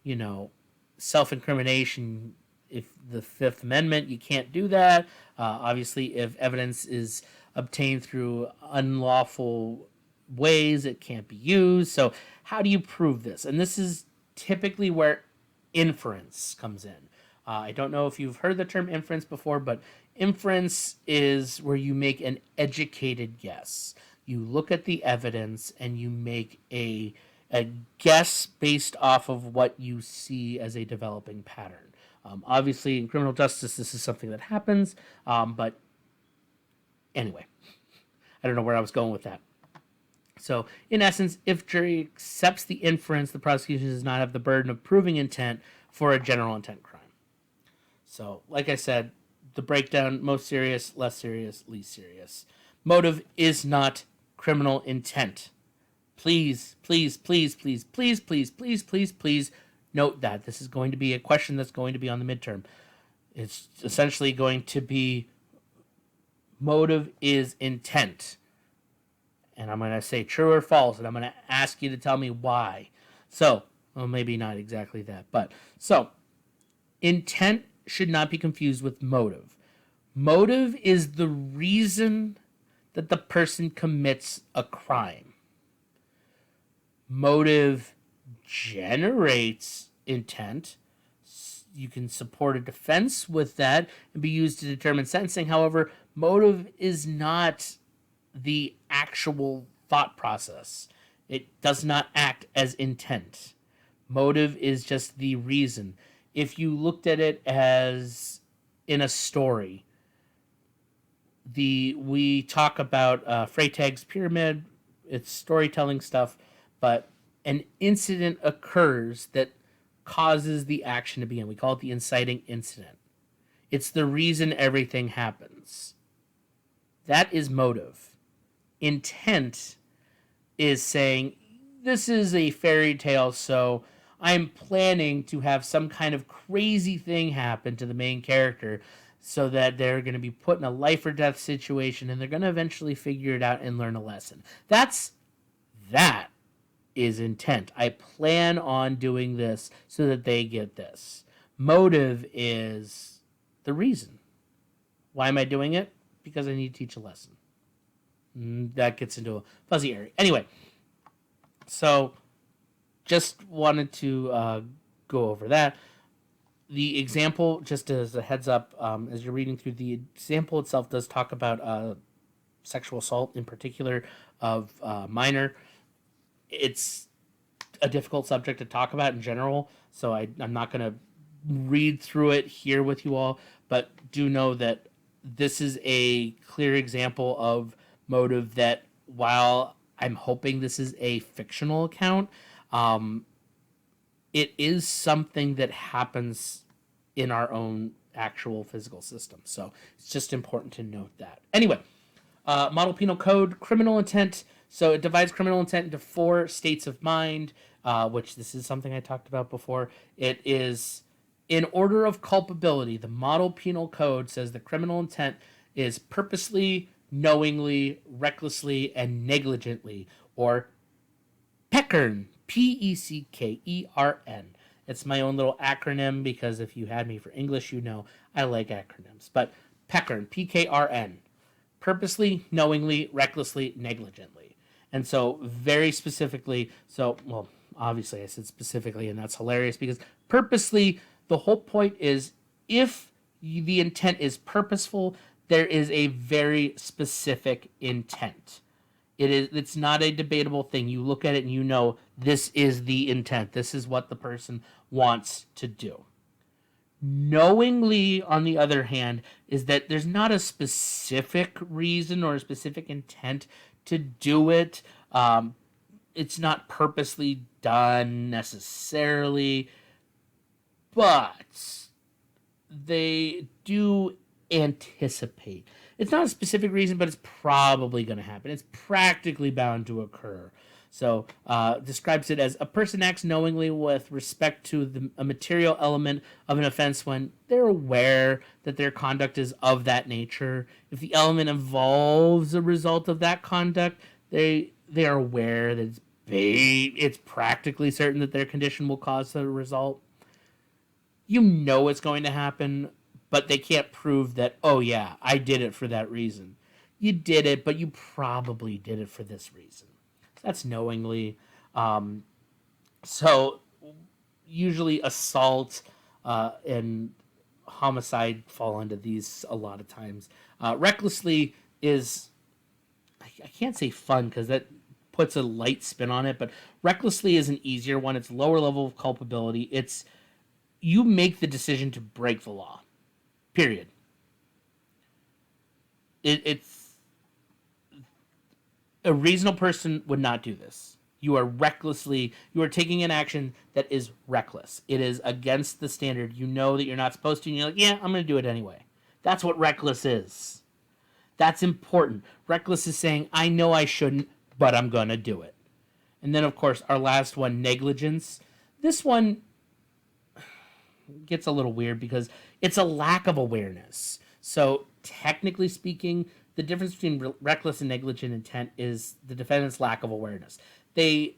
you know, self-incrimination, if the Fifth Amendment, you can't do that. Obviously if evidence is obtained through unlawful ways it can't be used. So how do you prove this? And this is typically where inference comes in. I don't know if you've heard the term inference before, but inference is where you make an educated guess. You look at the evidence and you make a guess based off of what you see as a developing pattern. Obviously, in criminal justice, this is something that happens, but anyway, I don't know where I was going with that. So, in essence, if jury accepts the inference, the prosecution does not have the burden of proving intent for a general intent crime. So, like I said, the breakdown: most serious, less serious, least serious. Motive is not criminal intent. Please, please, please, please, please, please, please, please, please note that. This is going to be a question that's going to be on the midterm. It's essentially going to be motive is intent. And I'm going to say true or false, and I'm going to ask you to tell me why. So, well, maybe not exactly that, but so intent should not be confused with motive. Motive is the reason that the person commits a crime. Motive generates intent. You can support a defense with that and be used to determine sentencing. However, motive is not the actual thought process. It does not act as intent. Motive is just the reason. If you looked at it as in a story, we talk about Freytag's pyramid, it's storytelling stuff, but an incident occurs that causes the action to begin. We call it the inciting incident. It's the reason everything happens. That is motive. Intent is saying, this is a fairy tale, so I'm planning to have some kind of crazy thing happen to the main character so that they're going to be put in a life or death situation and they're going to eventually figure it out and learn a lesson. That is intent. I plan on doing this so that they get this. Motive is the reason. Why am I doing it? Because I need to teach a lesson. That gets into a fuzzy area. Anyway, so just wanted to go over that. The example, just as a heads up, as you're reading through, the example itself does talk about sexual assault, in particular of minor. It's a difficult subject to talk about in general, so I'm not going to read through it here with you all, but do know that this is a clear example of motive that, while I'm hoping this is a fictional account, it is something that happens in our own actual physical system. So it's just important to note that. Anyway, Model Penal Code, criminal intent. So it divides criminal intent into 4 states of mind, which this is something I talked about before. It is in order of culpability. The Model Penal Code says that criminal intent is purposely, knowingly, recklessly, and negligently, or PECKERN, PECKERN. It's my own little acronym because if you had me for English, you know I like acronyms. But PECKERN, PKRN, purposely, knowingly, recklessly, negligently. And so very specifically, well, obviously I said specifically, and that's hilarious because purposely, the whole point is if the intent is purposeful, there is a very specific intent. It's not a debatable thing. You look at it and you know this is the intent. This is what the person wants to do. Knowingly, on the other hand, is that there's not a specific reason or a specific intent to do it. It's not purposely done necessarily, but they do anticipate. It's not a specific reason, but it's probably going to happen. It's practically bound to occur. So describes it as a person acts knowingly with respect to a material element of an offense when they're aware that their conduct is of that nature. If the element involves a result of that conduct, they are aware that it's practically certain that their condition will cause the result. You know it's going to happen, but they can't prove that, oh yeah, I did it for that reason. You did it, but you probably did it for this reason. That's knowingly. Um, so usually assault and homicide fall into these a lot of times. Recklessly is, I can't say fun because that puts a light spin on it, but recklessly is an easier one. It's lower level of culpability. It's you make the decision to break the law. Period. It's a reasonable person would not do this. You are taking an action that is reckless. It is against the standard. You know that you're not supposed to, and you're like, yeah, I'm going to do it anyway. That's what reckless is. That's important. Reckless is saying, I know I shouldn't, but I'm going to do it. And then, of course, our last one, negligence. This one gets a little weird because it's a lack of awareness. So, technically speaking, the difference between reckless and negligent intent is the defendant's lack of awareness. They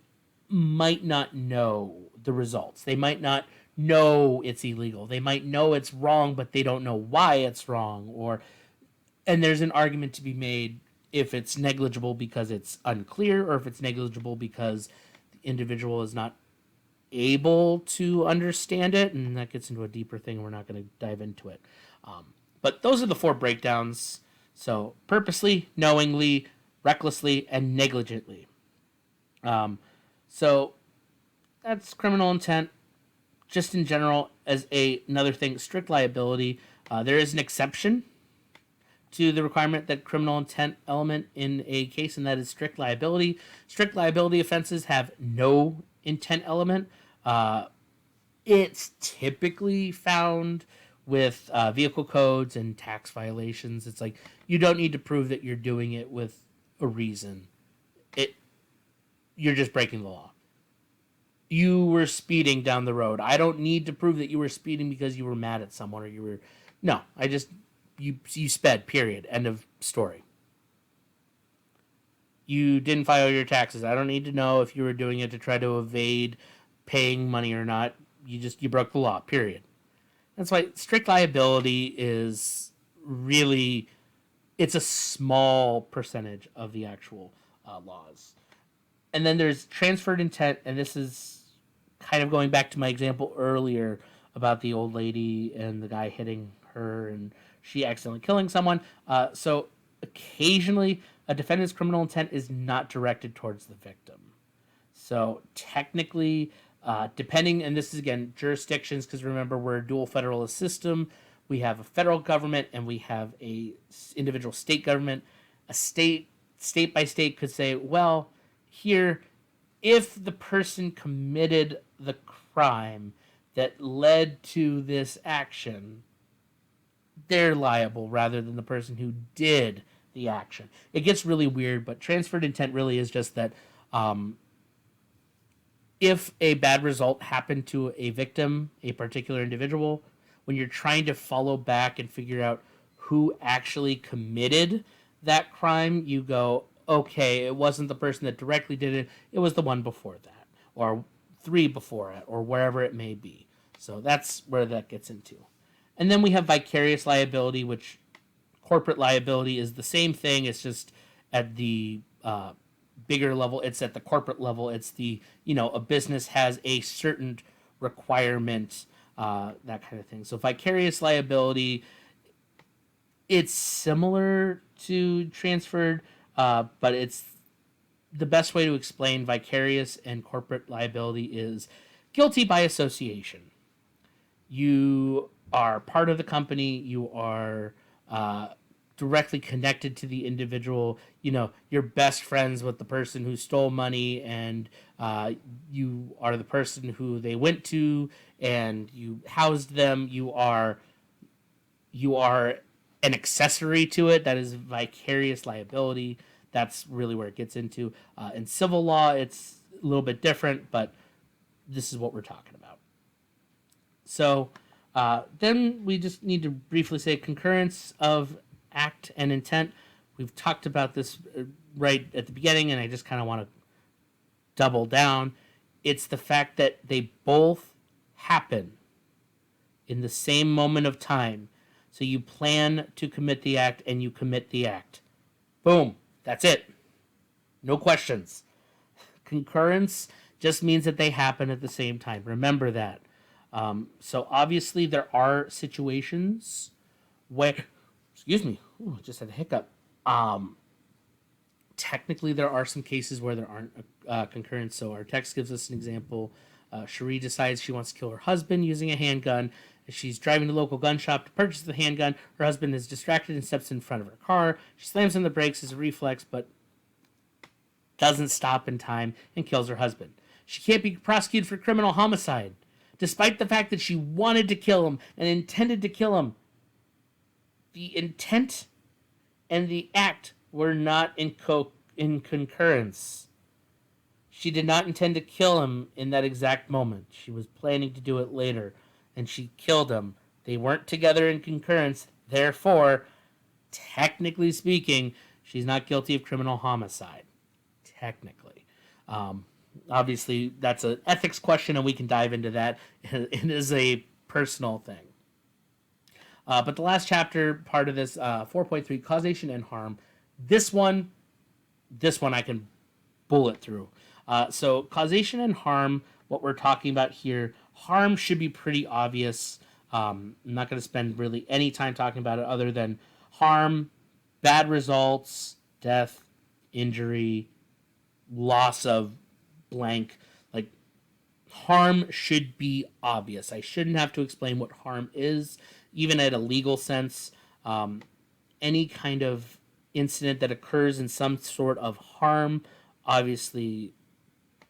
might not know the results. They might not know it's illegal. They might know it's wrong, but they don't know why it's wrong. And there's an argument to be made if it's negligible because it's unclear, or if it's negligible because the individual is not able to understand it, and that gets into a deeper thing. We're not going to dive into it. But those are the 4 breakdowns. So purposely, knowingly, recklessly, and negligently. So that's criminal intent. Just in general, as another thing, strict liability. There is an exception to the requirement that criminal intent element in a case, and that is strict liability. Strict liability offenses have no intent element. It's typically found with vehicle codes and tax violations. It's like you don't need to prove that you're doing it with a reason. You're just breaking the law. You were speeding down the road. I don't need to prove that you were speeding because you were mad at someone or you were. No, you sped. Period. End of story. You didn't file your taxes. I don't need to know if you were doing it to try to evade paying money or not. You broke the law. Period. That's why strict liability is really, it's a small percentage of the actual laws. And then there's transferred intent, and this is kind of going back to my example earlier about the old lady and the guy hitting her and she accidentally killing someone. So occasionally, a defendant's criminal intent is not directed towards the victim. So technically, depending, and this is again jurisdictions, because remember we're a dual federalist system. We have a federal government and we have a individual state government. A state by state could say, well, here, if the person committed the crime that led to this action, they're liable rather than the person who did the action. It gets really weird, but transferred intent really is just that if a bad result happened to a victim, a particular individual, when you're trying to follow back and figure out who actually committed that crime, you go, okay, it wasn't the person that directly did it, it was the one before that, or 3 before it, or wherever it may be. So that's where that gets into. And then we have vicarious liability, which corporate liability is the same thing. It's just at the bigger level. It's at the corporate level. It's the, a business has a certain requirement, that kind of thing. So vicarious liability, it's similar to transferred, but it's the best way to explain vicarious and corporate liability is guilty by association. You are part of the company. You are directly connected to the individual. You're best friends with the person who stole money, and you are the person who they went to, and you housed them. You are an accessory to it. That is vicarious liability. That's really where it gets into. In civil law, it's a little bit different, but this is what we're talking about. So then we just need to briefly say concurrence of act and intent. We've talked about this right at the beginning, and I just kind of want to double down. It's the fact that they both happen in the same moment of time. So you plan to commit the act and you commit the act. Boom. That's it. No questions. Concurrence just means that they happen at the same time. Remember that. So obviously there are situations where, excuse me, just had a hiccup. Technically, there are some cases where there aren't concurrence. So our text gives us an example. Cherie decides she wants to kill her husband using a handgun. As she's driving to the local gun shop to purchase the handgun, her husband is distracted and steps in front of her car. She slams on the brakes as a reflex, but doesn't stop in time and kills her husband. She can't be prosecuted for criminal homicide, despite the fact that she wanted to kill him and intended to kill him. The intent and the act were not in concurrence. She did not intend to kill him in that exact moment. She was planning to do it later, and she killed him. They weren't together in concurrence. Therefore, technically speaking, she's not guilty of criminal homicide. Technically. Obviously, that's an ethics question, and we can dive into that. It is a personal thing. But the last chapter, part of this, 4.3, causation and harm. This one I can bullet through. So causation and harm, what we're talking about here, harm should be pretty obvious. I'm not going to spend really any time talking about it other than harm, bad results, death, injury, loss of blank. Like, harm should be obvious. I shouldn't have to explain what harm is, even at a legal sense. Any kind of incident that occurs in some sort of harm obviously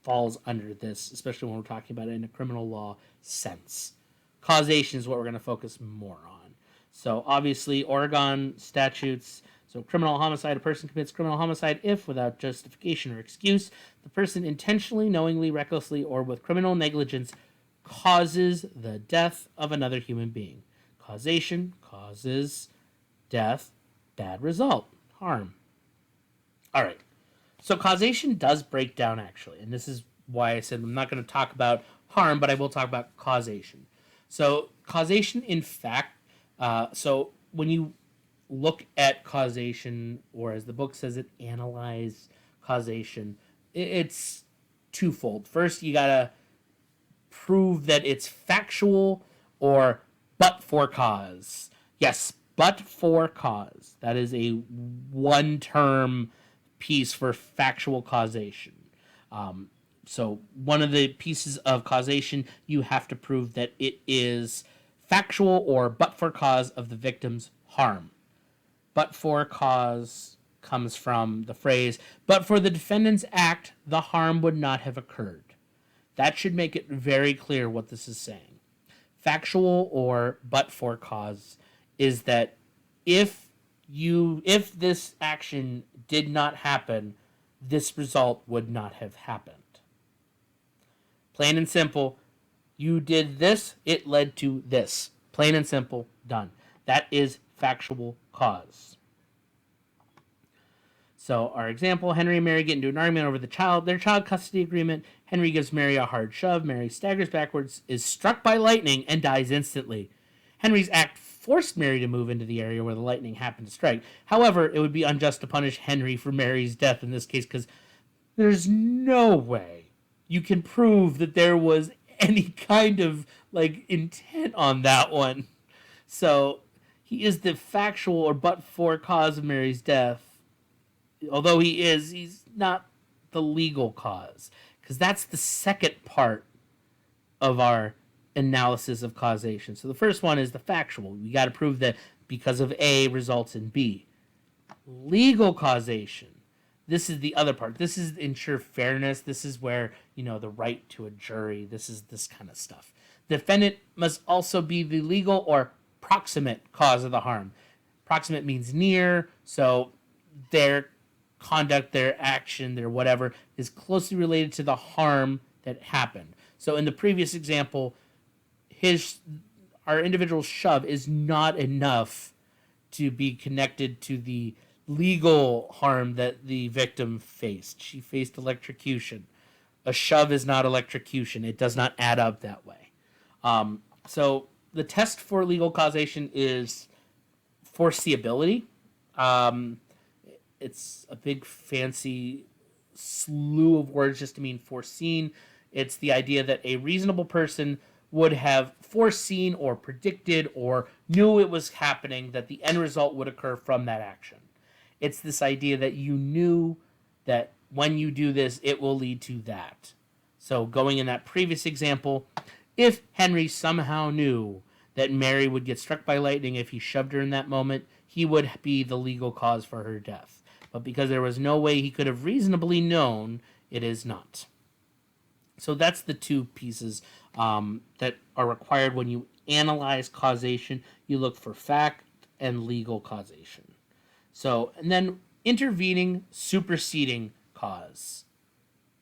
falls under this, especially when we're talking about it in a criminal law sense. Causation is what we're going to focus more on. So obviously, Oregon statutes. So criminal homicide, a person commits criminal homicide if, without justification or excuse, the person intentionally, knowingly, recklessly, or with criminal negligence causes the death of another human being. Causation causes death, bad result, harm. All right. So causation does break down, actually, and this is why I said I'm not going to talk about harm, but I will talk about causation. So causation, in fact, so when you look at causation, or as the book says it, analyze causation, it's twofold. First, you got to prove that it's factual or but for cause. Yes, but for cause. That is a one-term piece for factual causation. So one of the pieces of causation, you have to prove that it is factual or but for cause of the victim's harm. But for cause comes from the phrase, but for the defendant's act, the harm would not have occurred. That should make it very clear what this is saying. Factual or but for cause is that if this action did not happen, this result would not have happened. Plain and simple, you did this, it led to this. Plain and simple, done. That is factual cause. So our example, Henry and Mary get into an argument over their child custody agreement. Henry gives Mary a hard shove. Mary staggers backwards, is struck by lightning, and dies instantly. Henry's act forced Mary to move into the area where the lightning happened to strike. However, it would be unjust to punish Henry for Mary's death in this case, because there's no way you can prove that there was any kind of intent on that one. So he is the factual or but for cause of Mary's death. Although he's not the legal cause, because that's the second part of our analysis of causation. So the first one is the factual. We got to prove that because of A results in B. Legal causation. This is the other part. This is ensure fairness. This is where, the right to a jury. This is this kind of stuff. The defendant must also be the legal or proximate cause of the harm. Proximate means near, so their conduct, their action, their whatever is closely related to the harm that happened. So in the previous example, our individual's shove is not enough to be connected to the legal harm that the victim faced. She faced electrocution. A shove is not electrocution. It does not add up that way. So the test for legal causation is foreseeability. It's a big fancy slew of words just to mean foreseen. It's the idea that a reasonable person would have foreseen or predicted or knew it was happening, that the end result would occur from that action. It's this idea that you knew that when you do this, it will lead to that. So, going in that previous example, if Henry somehow knew that Mary would get struck by lightning if he shoved her in that moment, he would be the legal cause for her death. But because there was no way he could have reasonably known, it is not. So that's the two pieces that are required when you analyze causation. You look for fact and legal causation. So, and then intervening, superseding cause.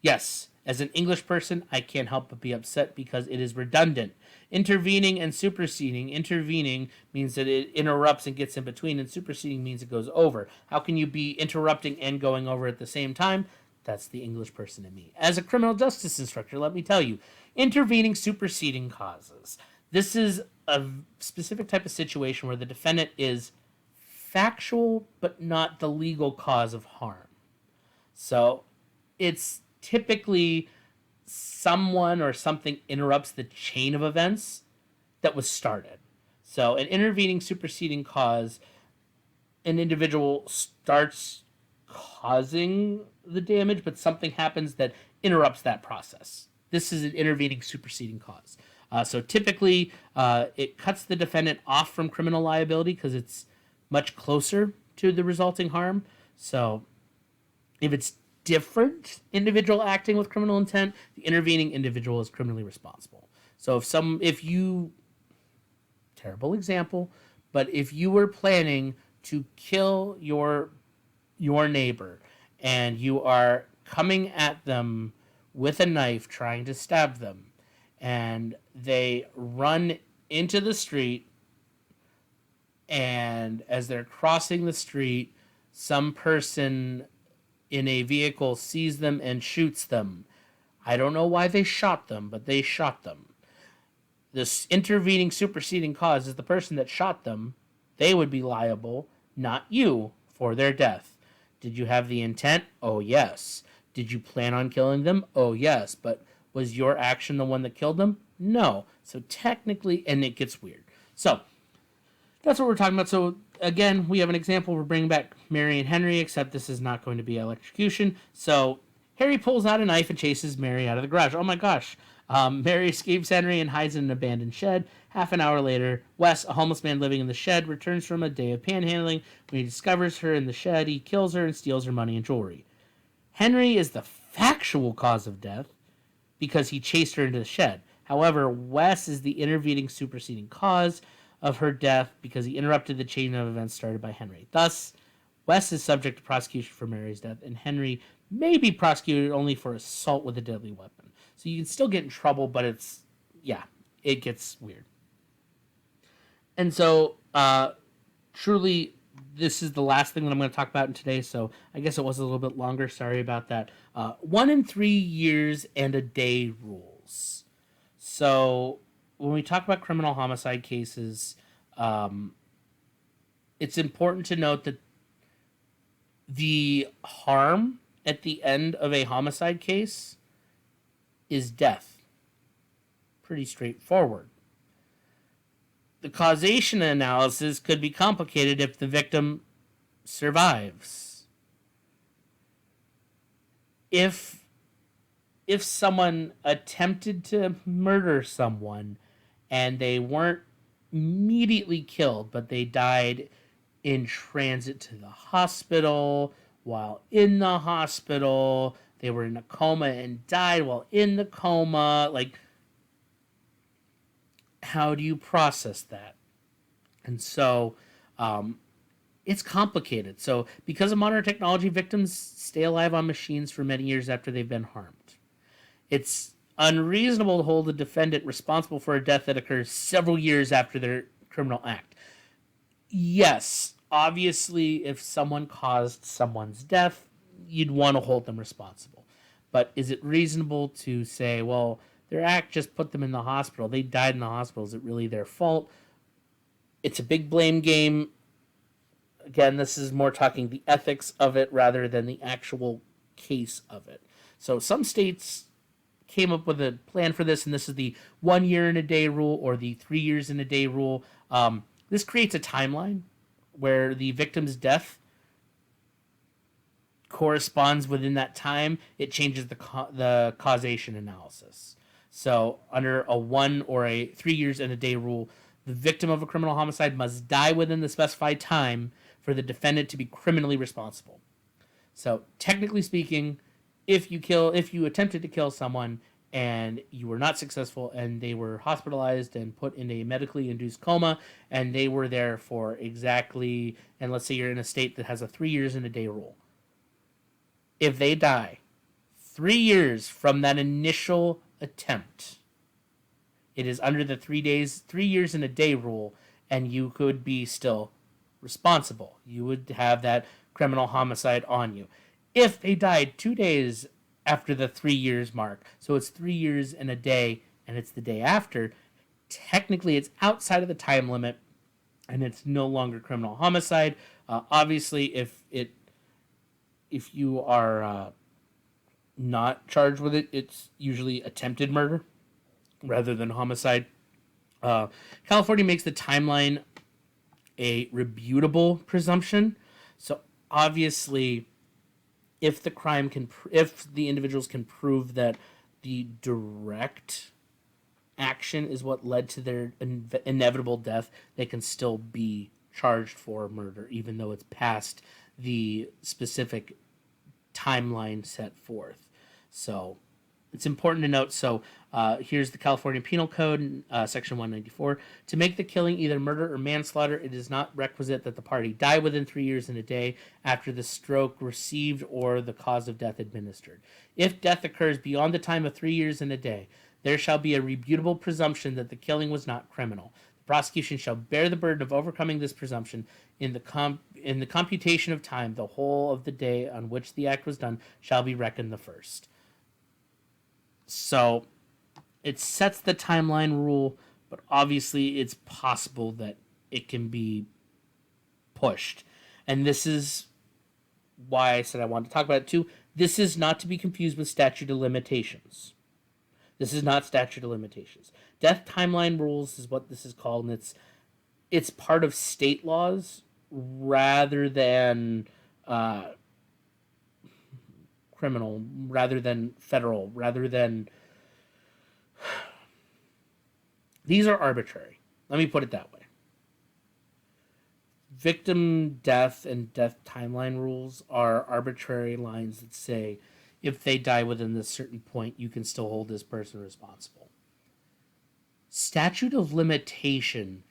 Yes, as an English person, I can't help but be upset because it is redundant. Intervening and superseding. Intervening means that it interrupts and gets in between, and superseding means it goes over. How can you be interrupting and going over at the same time? That's the English person in me. As a criminal justice instructor, let me tell you, intervening, superseding causes. This is a specific type of situation where the defendant is factual but not the legal cause of harm. So it's typically someone or something interrupts the chain of events that was started. So an intervening, superseding cause, an individual starts causing the damage, but something happens that interrupts that process. This is an intervening, superseding cause. So typically, it cuts the defendant off from criminal liability because it's much closer to the resulting harm. So if it's different individual acting with criminal intent, the intervening individual is criminally responsible. So if you, terrible example, but if you were planning to kill your neighbor and you are coming at them with a knife trying to stab them, and they run into the street, and as they're crossing the street, some person in a vehicle sees them and shoots them. I don't know why they shot them, but they shot them. This intervening, superseding cause is the person that shot them. They would be liable, not you, for their death. Did you have the intent? Oh, yes. Did you plan on killing them? Oh, yes. But was your action the one that killed them? No. So technically, and it gets weird. So that's what we're talking about. So again, we have an example. We're bringing back Mary and Henry, except this is not going to be electrocution. So Harry pulls out a knife and chases Mary out of the garage. Oh my gosh. Mary escapes Henry and hides in an abandoned shed. Half an hour later, Wes, a homeless man living in the shed, returns from a day of panhandling. When he discovers her in the shed, he kills her and steals her money and jewelry. Henry is the factual cause of death because he chased her into the shed. However, Wes is the intervening, superseding cause of her death because he interrupted the chain of events started by Henry. Thus, Wes is subject to prosecution for Mary's death, and Henry may be prosecuted only for assault with a deadly weapon. So you can still get in trouble, but it gets weird. And so, truly, this is the last thing that I'm going to talk about in today, so I guess it was a little bit longer. Sorry about that. 1 in 3 years and a day rules. So when we talk about criminal homicide cases, it's important to note that the harm at the end of a homicide case is death. Pretty straightforward. The causation analysis could be complicated if the victim survives. If someone attempted to murder someone and they weren't immediately killed, but they died in transit to the hospital, while in the hospital, they were in a coma and died while in the coma, like, how do you process that? And so it's complicated. So because of modern technology, victims stay alive on machines for many years after they've been harmed. It's unreasonable to hold the defendant responsible for a death that occurs several years after their criminal act. Yes, obviously, if someone caused someone's death, you'd want to hold them responsible. But is it reasonable to say, well, their act just put them in the hospital. They died in the hospital. Is it really their fault? It's a big blame game. Again, this is more talking the ethics of it rather than the actual case of it. So some states came up with a plan for this, and this is the 1 year in a day rule or the 3 years in a day rule. This creates a timeline where the victim's death corresponds within that time. It changes the causation analysis. So under a 1 or a 3 years in a day rule, the victim of a criminal homicide must die within the specified time for the defendant to be criminally responsible. So technically speaking, if you attempted to kill someone and you were not successful and they were hospitalized and put in a medically induced coma and they were there for exactly, and let's say you're in a state that has a 3 years in a day rule. If they die 3 years from that initial attempt, it is under the 3 years in a day rule, and you could be still responsible. You would have that criminal homicide on you. If they died 2 days after the 3 years mark, so it's 3 years in a day and it's the day after, technically it's outside of the time limit and it's no longer criminal homicide. Obviously, if you are not charged with it, it's usually attempted murder rather than homicide. California makes the timeline a rebutable presumption. So obviously, if the individuals can prove that the direct action is what led to their inevitable death, they can still be charged for murder, even though it's past the specific timeline set forth. So it's important to note. So here's the California Penal Code, Section 194. To make the killing either murder or manslaughter, it is not requisite that the party die within 3 years and a day after the stroke received or the cause of death administered. If death occurs beyond the time of 3 years and a day, there shall be a rebutable presumption that the killing was not criminal. The prosecution shall bear the burden of overcoming this presumption. In the computation of time, the whole of the day on which the act was done shall be reckoned the first. So it sets the timeline rule, but obviously it's possible that it can be pushed. And this is why I said I wanted to talk about it too. This is not to be confused with statute of limitations. This is not statute of limitations. Death timeline rules is what this is called, and it's part of state laws rather than criminal, rather than federal, rather than... These are arbitrary. Let me put it that way. Victim death and death timeline rules are arbitrary lines that say if they die within this certain point, you can still hold this person responsible. Statute of limitation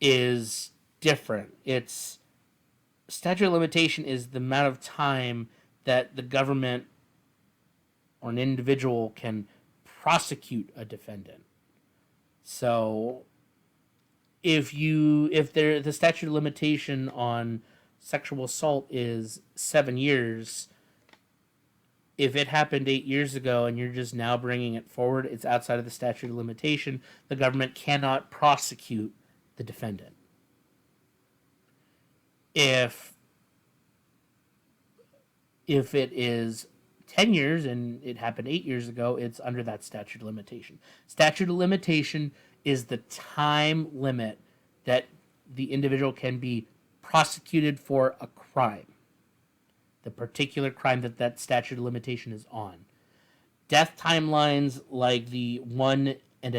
is different. Statute of limitation is the amount of time that the government or an individual can prosecute a defendant. So if the statute of limitation on sexual assault is 7 years, if it happened 8 years ago and you're just now bringing it forward, it's outside of the statute of limitation. The government cannot prosecute the defendant. If it is 10 years and it happened 8 years ago, it's under that statute of limitation. Statute of limitation is the time limit that the individual can be prosecuted for a crime. The particular crime that statute of limitation is on. Death timelines like the 1 year and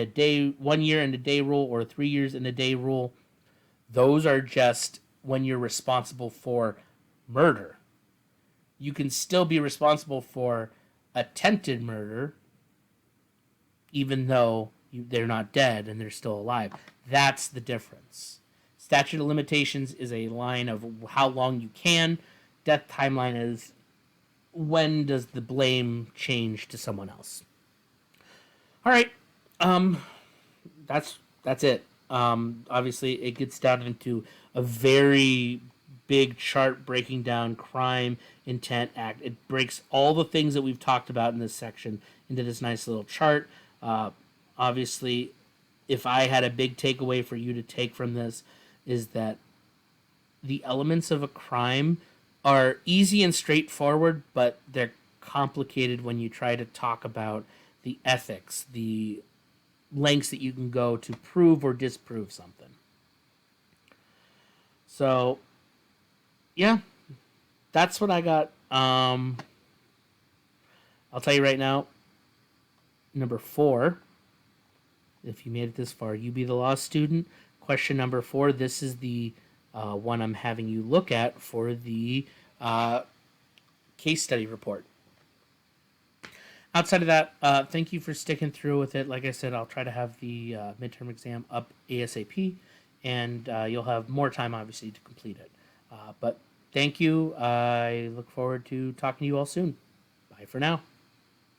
a day rule or 3 years and a day rule, those are just when you're responsible for murder. You can still be responsible for attempted murder, even though they're not dead and they're still alive. That's the difference. Statute of limitations is a line of how long you can. Death timeline is when does the blame change to someone else. All right, that's it. Obviously, it gets down into a very big chart breaking down crime, intent, act. It breaks all the things that we've talked about in this section into this nice little chart. Obviously, if I had a big takeaway for you to take from this, is that the elements of a crime are easy and straightforward, but they're complicated when you try to talk about the ethics, the lengths that you can go to prove or disprove something. So, yeah, that's what I got. I'll tell you right now, number 4, if you made it this far, you be the law student. Question number 4, this is the one I'm having you look at for the case study report. Outside of that, thank you for sticking through with it. Like I said, I'll try to have the midterm exam up ASAP, and you'll have more time, obviously, to complete it. But thank you. I look forward to talking to you all soon. Bye for now.